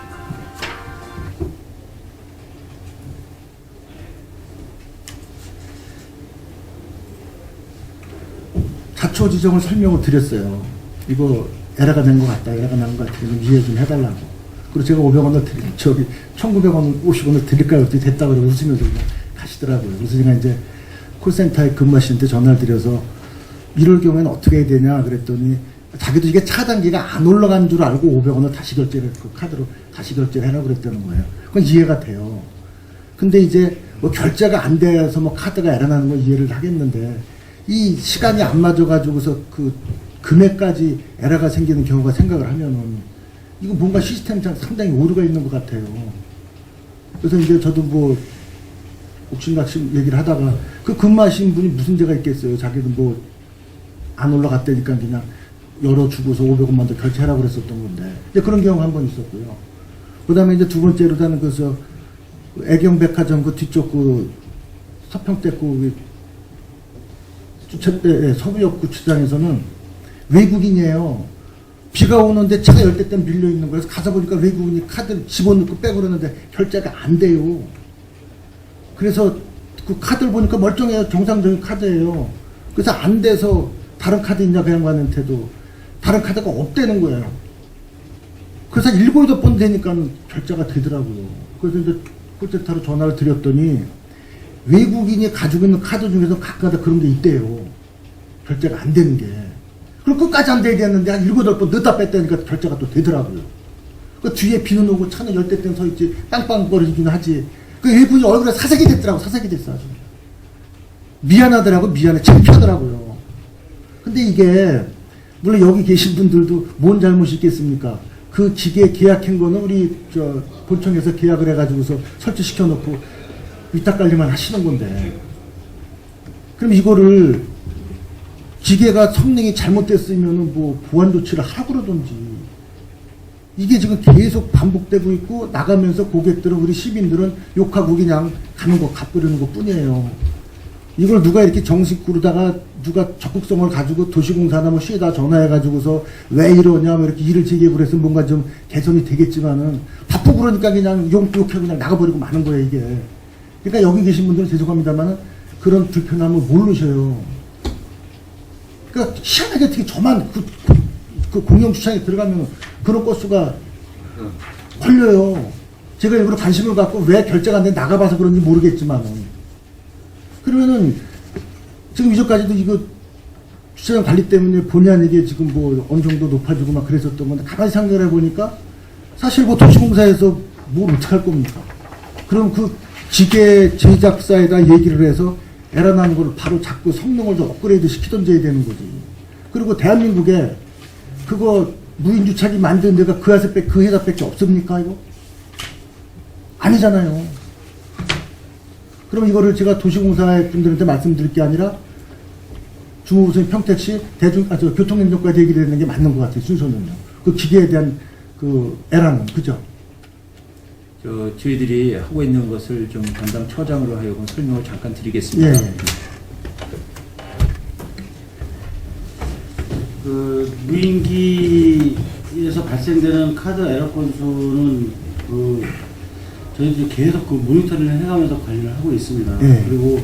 자초 지정을 설명을 드렸어요. 이거 에러가 된 것 같다. 에러가 난 것 같아. 좀 이해 좀 해달라고. 그리고 제가 500원을 1900원, 50원을 드릴까요? 어떻게 됐다 그러고 웃으면서 그냥 가시더라고요. 그래서 제가 이제 콜센터에 근무하시는데 전화를 드려서 이럴 경우에는 어떻게 해야 되냐 그랬더니 자기도 이게 차단기가 안 올라간 줄 알고 500원을 다시 결제를, 그 카드로 다시 결제를 해라고 그랬다는 거예요. 그건 이해가 돼요. 근데 이제 뭐 결제가 안 돼서 뭐 카드가 에러 나는 건 이해를 하겠는데 이 시간이 안 맞아가지고서 그 금액까지 에러가 생기는 경우가 생각을 하면은 이거 뭔가 시스템상 상당히 오류가 있는 것 같아요. 그래서 이제 저도 뭐 옥신각신 얘기를 하다가 그 근무하신 분이 무슨 죄가 있겠어요. 자기는 뭐 안 올라갔다니까 그냥 열어주고서 500원만 더 결제하라고 그랬었던 건데 이제 그런 경우 한 번 있었고요. 그 다음에 이제 두 번째로다는 그래서 애경백화점 그 뒤쪽 그 서평대 그 주차대 서부역 주차장에서는 외국인이에요. 비가 오는데 차가 열대 때문에 밀려 있는 거예요. 가서 보니까 외국인이 카드를 집어넣고 빼고 그러는데 결제가 안 돼요. 그래서 그 카드를 보니까 멀쩡해요. 정상적인 카드예요. 그래서 안 돼서 다른 카드 있냐 그 양반한테도 다른 카드가 없다는 거예요. 그래서 7, 8번 되니까 결제가 되더라고요. 그래서 이제 콜센터로 전화를 드렸더니 외국인이 가지고 있는 카드 중에서 각각 그런 게 있대요. 결제가 안 되는 게. 그럼 끝까지 안 돼야 되는데 한 7, 8번 넣다 뺐다니까 결제가 또 되더라고요. 그 뒤에 비는 오고 차는 열대 땡 서 있지 빵빵거리긴 하지. 그 일본이 얼굴에 사색이 됐더라고. 사색이 됐어 아주. 미안하더라고. 미안해. 창피하더라고요. 근데 이게 물론 여기 계신 분들도 뭔 잘못이 있겠습니까? 그 기계 계약한 거는 우리 저 본청에서 계약을 해가지고서 설치시켜 놓고 위탁관리만 하시는 건데 그럼 이거를 기계가 성능이 잘못됐으면은 뭐 보안 조치를 하라고 그러든지 이게 지금 계속 반복되고 있고 나가면서 고객들은 우리 시민들은 욕하고 그냥 가는 거 갚으려는 것 뿐이에요. 이걸 누가 이렇게 정식구로다가 누가 적극성을 가지고 도시공사나 뭐 시에다 전화해가지고서 왜 이러냐 뭐 이렇게 일을 제기해버려 서 뭔가 좀 개선이 되겠지만은 바쁘고 그러니까 그냥 욕하고 그냥 나가버리고 마는 거예요 이게. 그러니까 여기 계신 분들은 죄송합니다만은 그런 불편함을 모르셔요. 그러니까 희한하게 어떻게 저만 그 공영주차장에 들어가면 그런 건수가 걸려요. 제가 일부러 관심을 갖고 왜 결제가 안 돼 나가봐서 그런지 모르겠지만은. 그러면은 지금 이전까지도 이거 주차장 관리 때문에 본의 아니게 지금 뭐 어느 정도 높아지고 막 그랬었던 건데 가만히 생각을 해보니까 사실 뭐 도시공사에서 뭘 어떻게 할 겁니까? 그럼 그 기계 제작사에다 얘기를 해서 에러 나는 걸 바로 잡고 성능을 좀 업그레이드 시키던지 해야 되는 거지. 그리고 대한민국에 그거 무인주차기 만드는 데가 그 회사밖에 없습니까 이거? 아니잖아요. 그럼 이거를 제가 도시공사 분들한테 말씀드릴 게 아니라 주무부처인 평택시 교통행정과에 얘기를 하는 게 맞는 것 같아요. 순서는요. 그 기계에 대한 그 에러는 그죠? 저희들이 하고 있는 것을 좀 담당 처장으로 하여금 설명을 잠깐 드리겠습니다. 예. 그 무인기에서 발생되는 카드 에러 건수는 그 저희들이 계속 그 모니터링을 해가면서 관리를 하고 있습니다. 네. 그리고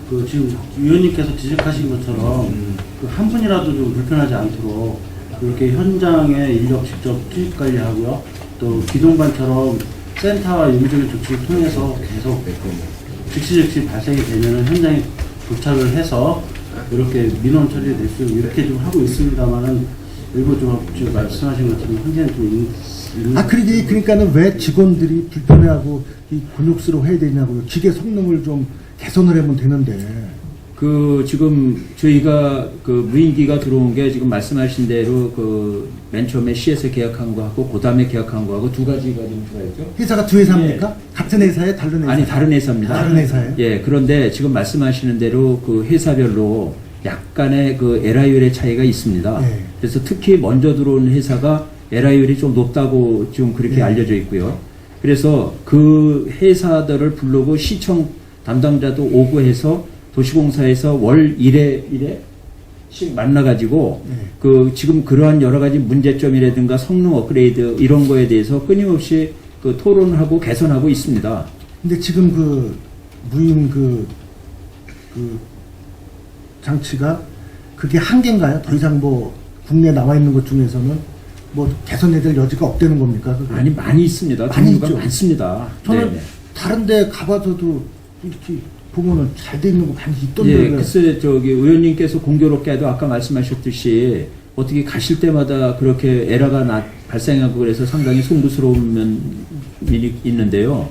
그 지금 위원님께서 지적하신 것처럼 그 한 분이라도 좀 불편하지 않도록 그렇게 현장에 인력 직접 투입 관리하고요. 또 기동반처럼 센터와 용적인 조치를 통해서 계속 즉시 발생이 되면 현장에 도착을 해서 이렇게 민원 처리를 낼 수 이렇게 좀 하고 있습니다만은 일부 지금 말씀하신 것처럼 현장에 좀 그러니까는 왜 직원들이 불편해하고 이 곤욕스러워 해야 되냐고요. 기계 성능을 좀 개선을 하면 되는데. 지금 저희가 그 무인기가 들어온 게 지금 말씀하신 대로 그 맨 처음에 시에서 계약한 거하고 그 다음에 계약한 거하고 두 가지가 좀 들어있죠. 회사가 두 회사입니까? 예. 같은 회사에 다른 회사? 아니 다른 회사입니다. 다른 회사예요? 예, 그런데 지금 말씀하시는 대로 그 회사별로 약간의 그 에라율의 차이가 있습니다. 예. 그래서 특히 먼저 들어온 회사가 에라율이 좀 높다고 지금 그렇게 예. 알려져 있고요. 그래서 그 회사들을 부르고 시청 담당자도 오고 해서 도시공사에서 월 1회씩 만나가지고 네. 그 지금 그러한 여러 가지 문제점이라든가 성능 업그레이드 이런 거에 대해서 끊임없이 그 토론하고 개선하고 있습니다. 근데 지금 그 무인 그 장치가 그게 한계인가요? 더 이상 뭐 국내에 나와 있는 것 중에서는 뭐 개선해야 될 여지가 없다는 겁니까? 그게? 아니 많이 있습니다. 많이 종류가 있죠. 많습니다. 저는 네네. 다른 데 가봐서도 이렇게 보면은 잘 돼 있는 거 많이 있던데. 예, 왜? 글쎄 저기 의원님께서 공교롭게도 아까 말씀하셨듯이 어떻게 가실 때마다 그렇게 에러가 발생하고 그래서 상당히 송구스러운 면이 있는데요.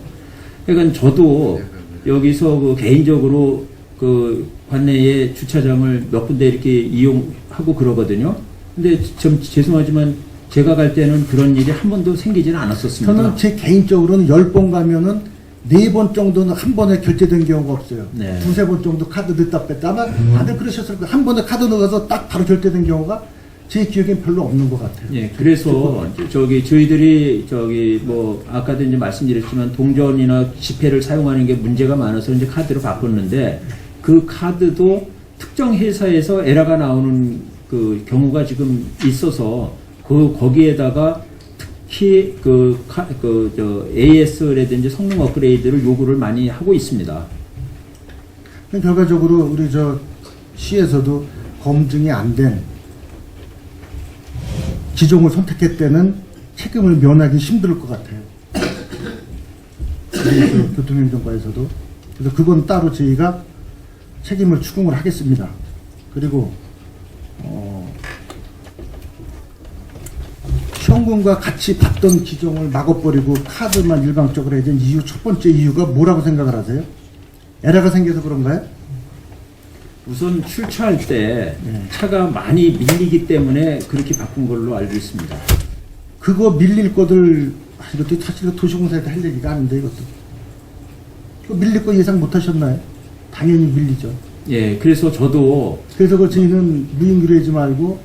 그러니까 저도 여기서 그 개인적으로 그 관내에 주차장을 몇 군데 이렇게 이용하고 그러거든요. 근데 좀 죄송하지만 제가 갈 때는 그런 일이 한 번도 생기지는 않았었습니다. 저는 제 개인적으로는 10번 가면은 4번 정도는 한 번에 결제된 경우가 없어요. 네. 2-3번 정도 카드 넣다 뺐다. 아마 다들 그러셨을 거예요. 한 번에 카드 넣어서 딱 바로 결제된 경우가 제 기억엔 별로 없는 것 같아요. 예, 그래서 저희들이 뭐 아까도 이제 말씀드렸지만 동전이나 지폐를 사용하는 게 문제가 많아서 이제 카드로 바꿨는데 그 카드도 특정 회사에서 에러가 나오는 그 경우가 지금 있어서 거기에다가 특히 AS라든지 성능 업그레이드를 요구를 많이 하고 있습니다. 결과적으로 우리 시에서도 검증이 안 된 기종을 선택했다는 책임을 면하기 힘들 것 같아요. 그래서 교통행정과에서도. 그래서 그건 따로 저희가 책임을 추궁을 하겠습니다. 그리고 현금과 같이 받던 기종을 막아버리고 카드만 일방적으로 해야 된 이유, 첫 번째 이유가 뭐라고 생각을 하세요? 에러가 생겨서 그런가요? 우선 출처할 때 네. 차가 많이 밀리기 때문에 그렇게 바꾼 걸로 알고 있습니다. 그거 밀릴 거들 이것도 사실 도시공사에도 할 얘기가 아닌데 이것도 그거 밀릴 거 예상 못 하셨나요? 당연히 밀리죠. 예, 그래서 저도 그래서 그 저희는 무임기로 하지 말고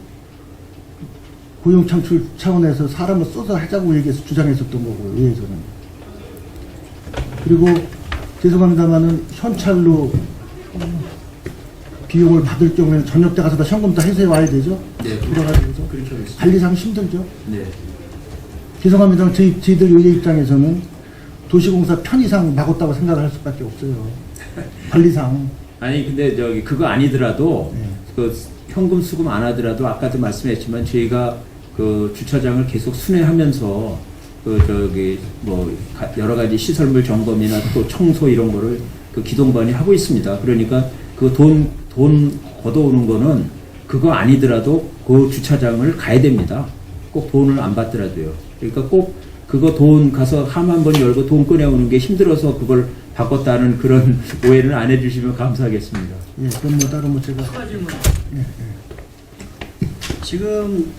고용 창출 차원에서 사람을 써서 하자고 얘기해서 주장했었던 거고요. 의회에서는. 그리고 죄송합니다만은 현찰로 비용을 받을 경우에는 저녁 때 가서 다 현금 다 해서 와야 되죠. 네, 돌아가지고서 그렇게 하겠습니다. 관리상 힘들죠. 네. 죄송합니다만 저희들 의회 입장에서는 도시공사 편의상 막았다고 생각을 할 수밖에 없어요. 관리상. 아니 근데 저기 그거 아니더라도 네. 그 현금 수금 안 하더라도 아까도 말씀했지만 저희가 그 주차장을 계속 순회하면서 그 저기 뭐 여러 가지 시설물 점검이나 또 청소 이런 거를 그 기동반이 하고 있습니다. 그러니까 그 돈 걷어오는 거는 그거 아니더라도 그 주차장을 가야 됩니다. 꼭 돈을 안 받더라도요. 그러니까 꼭 그거 돈 가서 함 한 번 열고 돈 꺼내오는 게 힘들어서 그걸 바꿨다는 그런 오해를 안 해주시면 감사하겠습니다. 예, 그건 뭐 따로 뭐 제가. 지금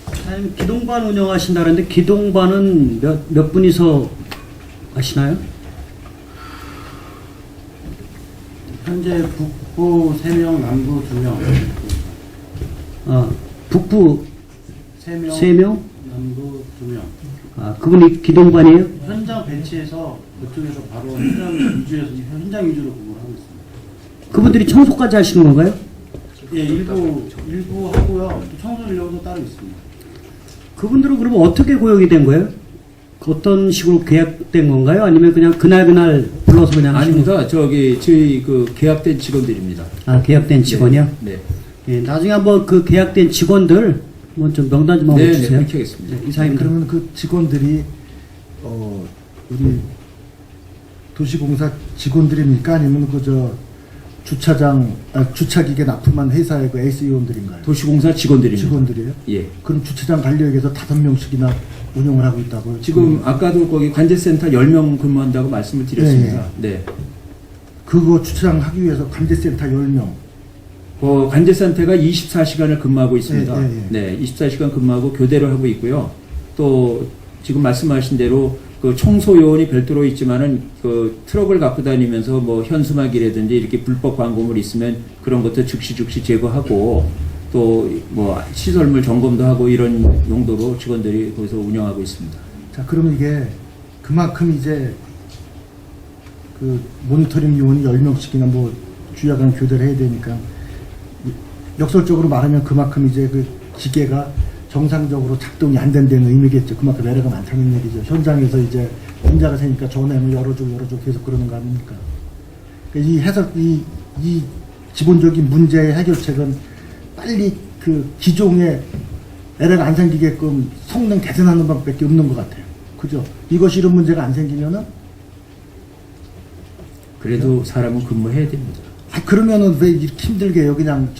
사장님 기동반 운영하신다는데 기동반은 몇 분이서 하시나요? 현재 북부 3명, 남부 2명. 북부 3명, 3명? 남부 2명. 그분이 기동반이에요? 현장 배치해서 그쪽에서 바로 현장 위주로 근무를 하고 있습니다. 그분들이 청소까지 하시는 건가요? 예, 일부 하고요. 또 청소 인력도 따로 있습니다. 그분들은 그러면 어떻게 고용이 된 거예요? 어떤 식으로 계약된 건가요? 아니면 그냥 그날 불러서 그냥 하시는 아닙니다. 저기 저희 그 계약된 직원들입니다. 계약된 직원이요? 네. 예, 나중에 한번 그 계약된 직원들 뭐 좀 명단 좀 한번 네, 주세요. 그렇게 하겠습니다. 이사님 그러면 그 직원들이 우리 도시공사 직원들입니까? 아니면 그저 주차기계 납품한 회사의 그 SE원들인가요? 도시공사 직원들입니다. 직원들이에요? 예. 그럼 주차장 관리역에서 5명씩이나 운영을 하고 있다고요? 지금 아까도 거기 관제센터 10명 근무한다고 말씀을 드렸습니다. 네. 그거 주차장 하기 위해서 관제센터 10명. 그 관제센터가 24시간을 근무하고 있습니다. 예, 예, 예. 네, 24시간 근무하고 교대를 하고 있고요. 또 지금 말씀하신 대로 그 청소 요원이 별도로 있지만은 그 트럭을 갖고 다니면서 뭐 현수막이라든지 이렇게 불법 광고물 있으면 그런 것도 즉시 제거하고 또 뭐 시설물 점검도 하고 이런 용도로 직원들이 거기서 운영하고 있습니다. 자, 그러면 이게 그만큼 이제 그 모니터링 요원이 10명씩이나 뭐 주야간 교대를 해야 되니까 역설적으로 말하면 그만큼 이제 그 기계가 정상적으로 작동이 안 된다는 의미겠죠. 그만큼 에러가 많다는 얘기죠. 현장에서 이제 문제가 생기니까 전화하면 열어줘 계속 그러는 거 아닙니까? 그러니까 이 기본적인 문제의 해결책은 빨리 그 기종에 에러가 안 생기게끔 성능 개선하는 방법밖에 없는 것 같아요. 그죠? 이것이 이런 문제가 안 생기면은 그래도 사람은 근무해야 됩니다. 그러면은 왜 이렇게 힘들게 해요? 그냥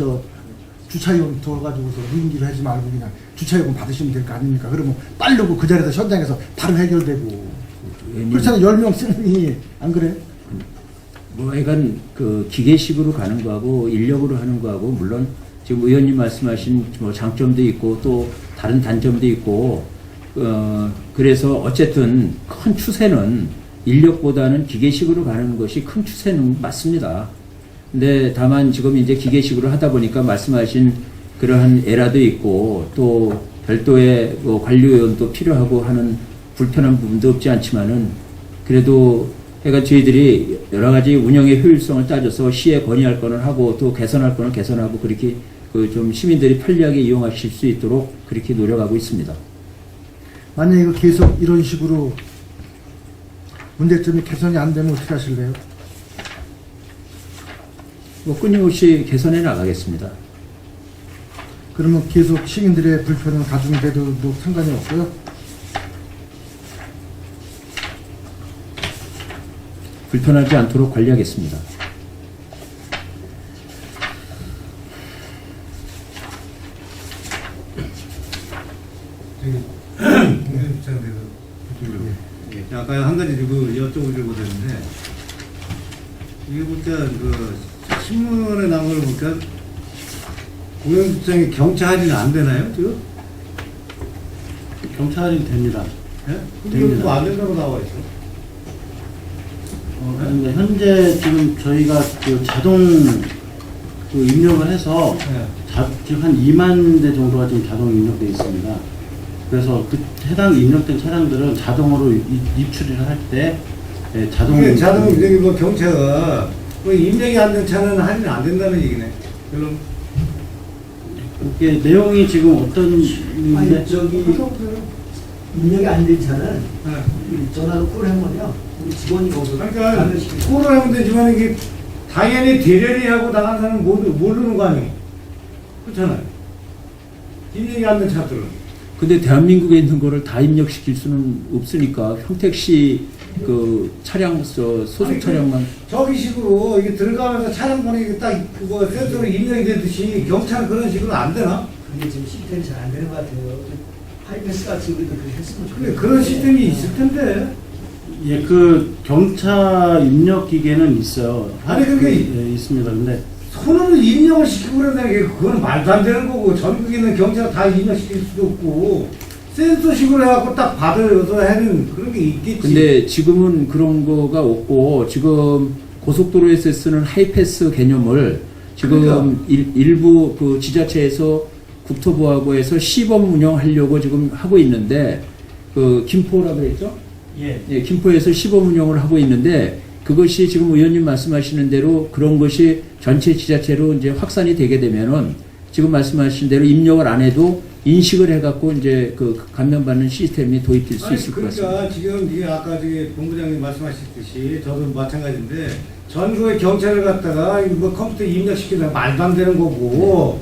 주차요금 둬가지고서 무임기로 하지 말고 그냥 주차요금 받으시면 될 거 아닙니까? 그러면 빠르고 그 자리에서 현장에서 바로 해결되고. 그렇잖아요. 10명 쓰니 안 그래? 뭐 약간 그 기계식으로 가는 거하고 인력으로 하는 거하고 물론 지금 의원님 말씀하신 뭐 장점도 있고 또 다른 단점도 있고 그래서 어쨌든 큰 추세는 인력보다는 기계식으로 가는 것이 큰 추세는 맞습니다. 근데 다만 지금 이제 기계식으로 하다 보니까 말씀하신 그러한 에러도 있고 또 별도의 뭐 관리요원도 필요하고 하는 불편한 부분도 없지 않지만은 그래도 그러니까 저희들이 여러 가지 운영의 효율성을 따져서 시에 건의할 거는 하고 또 개선할 거는 개선하고 그렇게 그 좀 시민들이 편리하게 이용하실 수 있도록 그렇게 노력하고 있습니다. 만약에 이거 계속 이런 식으로 문제점이 개선이 안 되면 어떻게 하실래요? 뭐 끊임없이 개선해 나가겠습니다. 그러면 계속 시민들의 불편은 가중돼도 상관이 없고요. 불편하지 않도록 관리하겠습니다. 아까 한 가지 여쭤보려고 했는데 이게 보니까 그 신문에 나온 걸 보니까 공영주청이 경차 할인은 안 되나요 지금? 경차 할인 됩니다. 예? 근데 됩니다. 이거 안 된다고 나와 있어. 근데 현재 지금 저희가 그 자동 그 입력을 해서 네. 지금 한 2만 대 정도가 지금 자동 입력되어 있습니다. 그래서 그 해당 입력된 차량들은 자동으로 입출을 할 때 자동 이게 자동 저기 뭐 경차가 뭐 입력이 안 된 차는 할인 안 된다는 얘기네. 그럼 이게 내용이 지금 어떤 아니 저기 입력이 안 된 차는 네. 전화로 콜 하면요 우리 직원이 거기서 그러니까 가면시키고 콜을 하면 되지만 이게 당연히 대련이하고 나간 사람은 모르는 거 아니에요? 그렇잖아요. 입력이 안 된 차들은. 근데 대한민국에 있는 거를 다 입력시킬 수는 없으니까 평택시 그 차량 소속 아니, 차량만 저기 식으로 이게 들어가면서 차량 보내기 딱 그거 센서로 입력이 되듯이 경찰은 그런 식으로 안 되나? 그게 지금 시스템이 잘 안 되는 것 같아요. 하이패스 같이 우리도 그렇게 했으면 근데 좋겠어요. 그런 시스템이 있을 텐데. 예, 그 경차 입력 기계는 있어요. 아니, 그게 있습니다. 근데 손으로 입력을 시키고 그런다는 게 그건 말도 안 되는 거고 전국에 있는 경찰 다 입력시킬 수도 없고 센서식으로 해갖고 딱 받아서 하는 그런 게 있겠지. 근데 지금은 그런 거가 없고 지금 고속도로에서 쓰는 하이패스 개념을 지금 그러니까. 일부 그 지자체에서 국토부하고 해서 시범 운영하려고 지금 하고 있는데 그 김포라 그랬죠? 예, 김포에서 시범 운영을 하고 있는데 그것이 지금 의원님 말씀하시는 대로 그런 것이 전체 지자체로 이제 확산이 되게 되면은 지금 말씀하신 대로 입력을 안 해도 인식을 해갖고 이제 그 감면받는 시스템이 도입될 수 있을 것 같습니다. 그러니까 지금 이게 아까 저기 본부장님 말씀하셨듯이 저도 마찬가지인데 전국의 경찰을 갖다가 뭐 컴퓨터 입력시키는 말도 안 되는 거고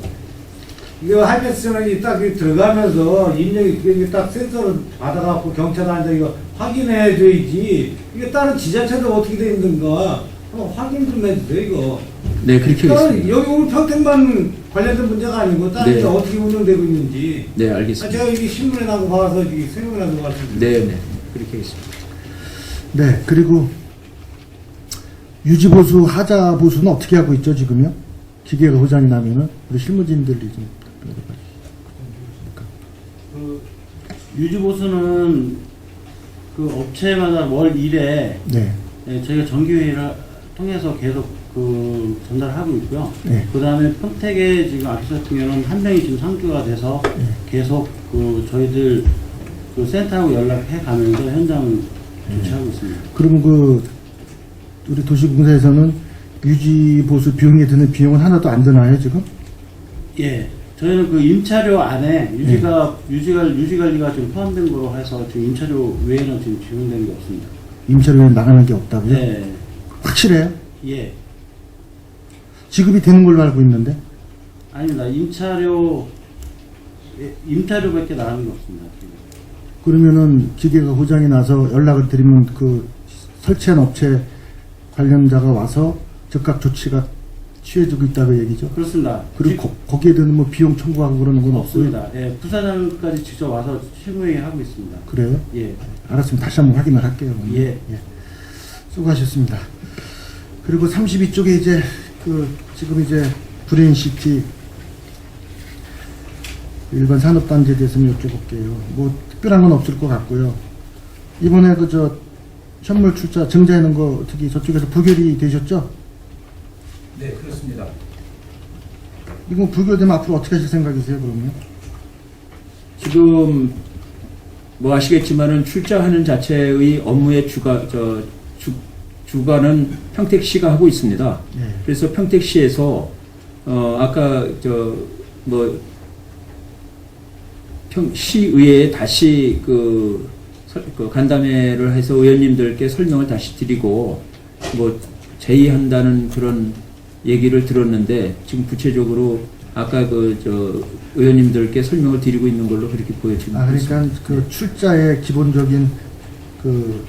이거 하이패스는 딱 들어가면서 입력이 이게 딱 센서로 받아갖고 경찰한테 이거 확인해줘야지 이게 다른 지자체도 어떻게 돼 있는가 한번 확인 좀 해주세요 이거. 네, 그렇게 하겠습니다. 여기 우리 평택만 관련된 문제가 아니고 다른 네. 데 어떻게 운영되고 있는지. 네, 알겠습니다. 제가 이게 신문에 나고 봐서 이게 생각이 나서 말씀드립니다. 네, 네, 그렇게 하겠습니다. 네, 그리고 유지보수, 하자보수는 어떻게 하고 있죠, 지금요? 기계가 고장이 나면은 우리 실무진들이 좀 그 유지보수는 그 업체마다 월 1회 네, 저희가 정기회의를 통해서 계속 그 전달하고 있고요. 네. 그 다음에 평택에 지금 아피스 같은 경우는 한 명이 지금 상주가 돼서 계속 그 저희들 그 센터하고 연락해 가면서 현장 조치하고 있습니다. 그러면 그 우리 도시공사에서는 유지보수 비용에 드는 비용은 하나도 안 드나요, 지금? 예. 저희는 그 임차료 안에 유지관리가 지금 포함된 거로 해서 지금 임차료 외에는 지금 지원되는 게 없습니다. 임차료에 나가는 게 없다고요? 예. 확실해요? 예. 지급이 되는 걸로 알고 있는데? 아닙니다. 임차료밖에 나가는 게 없습니다. 지금. 그러면은 기계가 고장이 나서 연락을 드리면 그 설치한 업체 관련자가 와서 즉각 조치가 취해지고 있다고 얘기죠? 그렇습니다. 그리고 거기에 드는 뭐 비용 청구하고 그러는 건 없어요? 없습니다. 예, 부사장까지 직접 와서 실무회의 하고 있습니다. 그래요? 예. 알았으면 다시 한번 확인을 할게요. 그러면. 예. 수고하셨습니다. 그리고 32쪽에 이제 지금 이제 브레인시티 일반 산업단지에 대해서는 여쭤볼게요. 뭐 특별한 건 없을 것 같고요. 이번에 현물 출자 증자하는 거 어떻게 저쪽에서 부결이 되셨죠? 네, 그렇습니다. 이거 부결되면 앞으로 어떻게 하실 생각이세요, 그러면? 지금 뭐 아시겠지만은 출자하는 자체의 업무의 주관은 평택시가 하고 있습니다. 네. 그래서 평택시에서 아까 시의회에 다시 그 간담회를 해서 의원님들께 설명을 다시 드리고 뭐 제의한다는 그런 얘기를 들었는데 지금 구체적으로 아까 의원님들께 설명을 드리고 있는 걸로 그렇게 보여지고 아, 있습니다. 그러니까 그 출자의 기본적인 그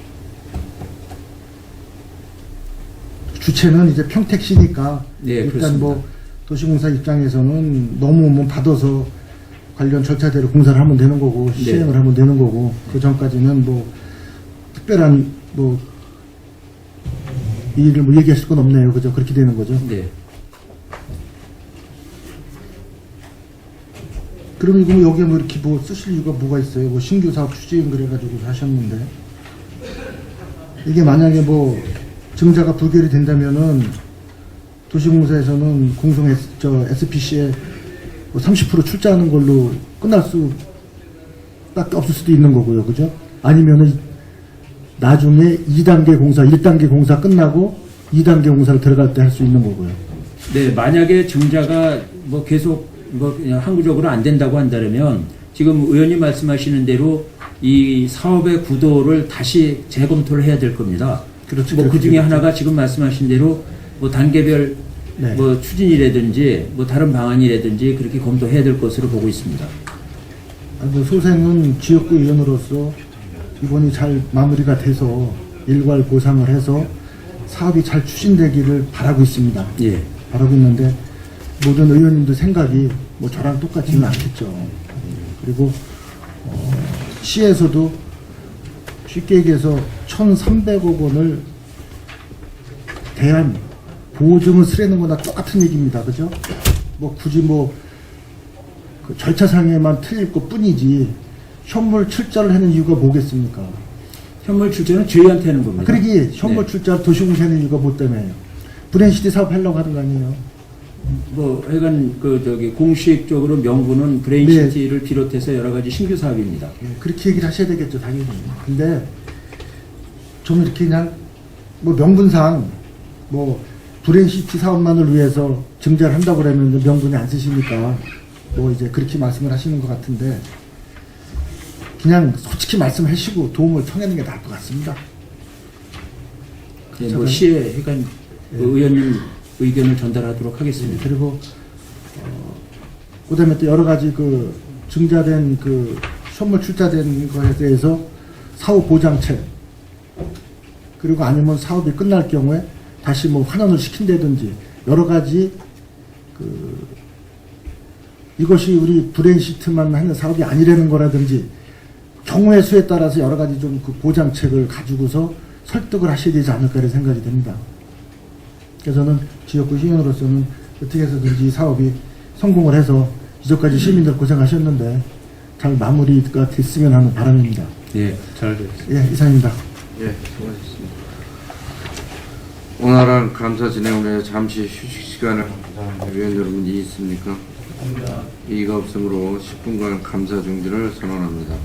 주체는 이제 평택시니까 네, 일단 그렇습니다. 뭐 도시공사 입장에서는 너무 뭐 받아서 관련 절차대로 공사를 하면 되는 거고 네. 시행을 하면 되는 거고 그 전까지는 뭐 특별한 뭐 이 일을 뭐 얘기하실 건 없네요. 그죠? 그렇게 되는 거죠. 네. 그럼 이거 뭐 여기에 뭐 이렇게 뭐 쓰실 이유가 뭐가 있어요? 뭐 신규 사업 추진 그래가지고 하셨는데 이게 만약에 뭐 증자가 부결이 된다면은 도시공사에서는 공성 SPC에 뭐 30% 출자하는 걸로 끝날 수밖에 없을 수도 있는 거고요, 그죠? 아니면은 나중에 2단계 공사, 1단계 공사 끝나고 2단계 공사를 들어갈 때 할 수 있는 거고요. 네, 만약에 증자가 뭐 계속 뭐 그냥 항구적으로 안 된다고 한다면 지금 의원님 말씀하시는 대로 이 사업의 구도를 다시 재검토를 해야 될 겁니다. 그렇죠. 뭐 그 중에 그렇죠. 하나가 지금 말씀하신 대로 뭐 단계별 네. 뭐 추진이라든지 뭐 다른 방안이라든지 그렇게 검토해야 될 것으로 보고 있습니다. 뭐 소생은 지역구 의원으로서 이번이 잘 마무리가 돼서 일괄 보상을 해서 사업이 잘 추진되기를 바라고 있습니다. 예. 바라고 있는데 모든 의원님들 생각이 뭐 저랑 똑같지는 않겠죠. 그리고 시에서도 쉽게 얘기해서 1,300억 원을 대한 보증을 쓰려는 거나 똑같은 얘기입니다. 그죠? 뭐 굳이 뭐 그 절차상에만 틀릴 것 뿐이지 현물 출자를 하는 이유가 뭐겠습니까? 현물 출자는 저희한테 하는 겁니다. 그러기 현물 네. 출자 도시공사 하는 이유가 뭐 때문에요? 브랜시티 사업 하려고 하는 거 아니에요? 뭐 하여간 공식적으로 명분은 브레인시티를 비롯해서 여러 가지 신규 사업입니다. 그렇게 얘기를 하셔야 되겠죠, 당연히. 근데 좀 이렇게 그냥 뭐 명분상 뭐 브랜시티 사업만을 위해서 증자를 한다고 그러면 명분이 안 쓰시니까 뭐 이제 그렇게 말씀을 하시는 것 같은데 그냥 솔직히 말씀하시고 도움을 청하는 게 나을 것 같습니다. 네, 뭐 시에 하여간 그 의원님 의견을 전달하도록 하겠습니다. 그리고 그다음에 또 여러 가지 그 증자된 그 현물 출자된 거에 대해서 사후 보장책 그리고 아니면 사업이 끝날 경우에 다시 뭐 환원을 시킨다든지 여러 가지 그 이것이 우리 브레인시트만 하는 사업이 아니라는 거라든지 경우의 수에 따라서 여러 가지 좀 그 보장책을 가지고서 설득을 하셔야 되지 않을까 이런 생각이 듭니다. 그래서 저는 지역구 시의원으로서는 어떻게 해서든지 이 사업이 성공을 해서 이제까지 시민들 고생하셨는데 잘 마무리가 됐으면 하는 바람입니다. 예, 잘 됐습니다. 예, 이상입니다. 예, 수고하셨습니다. 오늘은 감사 진행을 위해 잠시 휴식 시간을 위원 여러분 이의 있습니까? 이의가 없으므로 10분간 감사 중지를 선언합니다.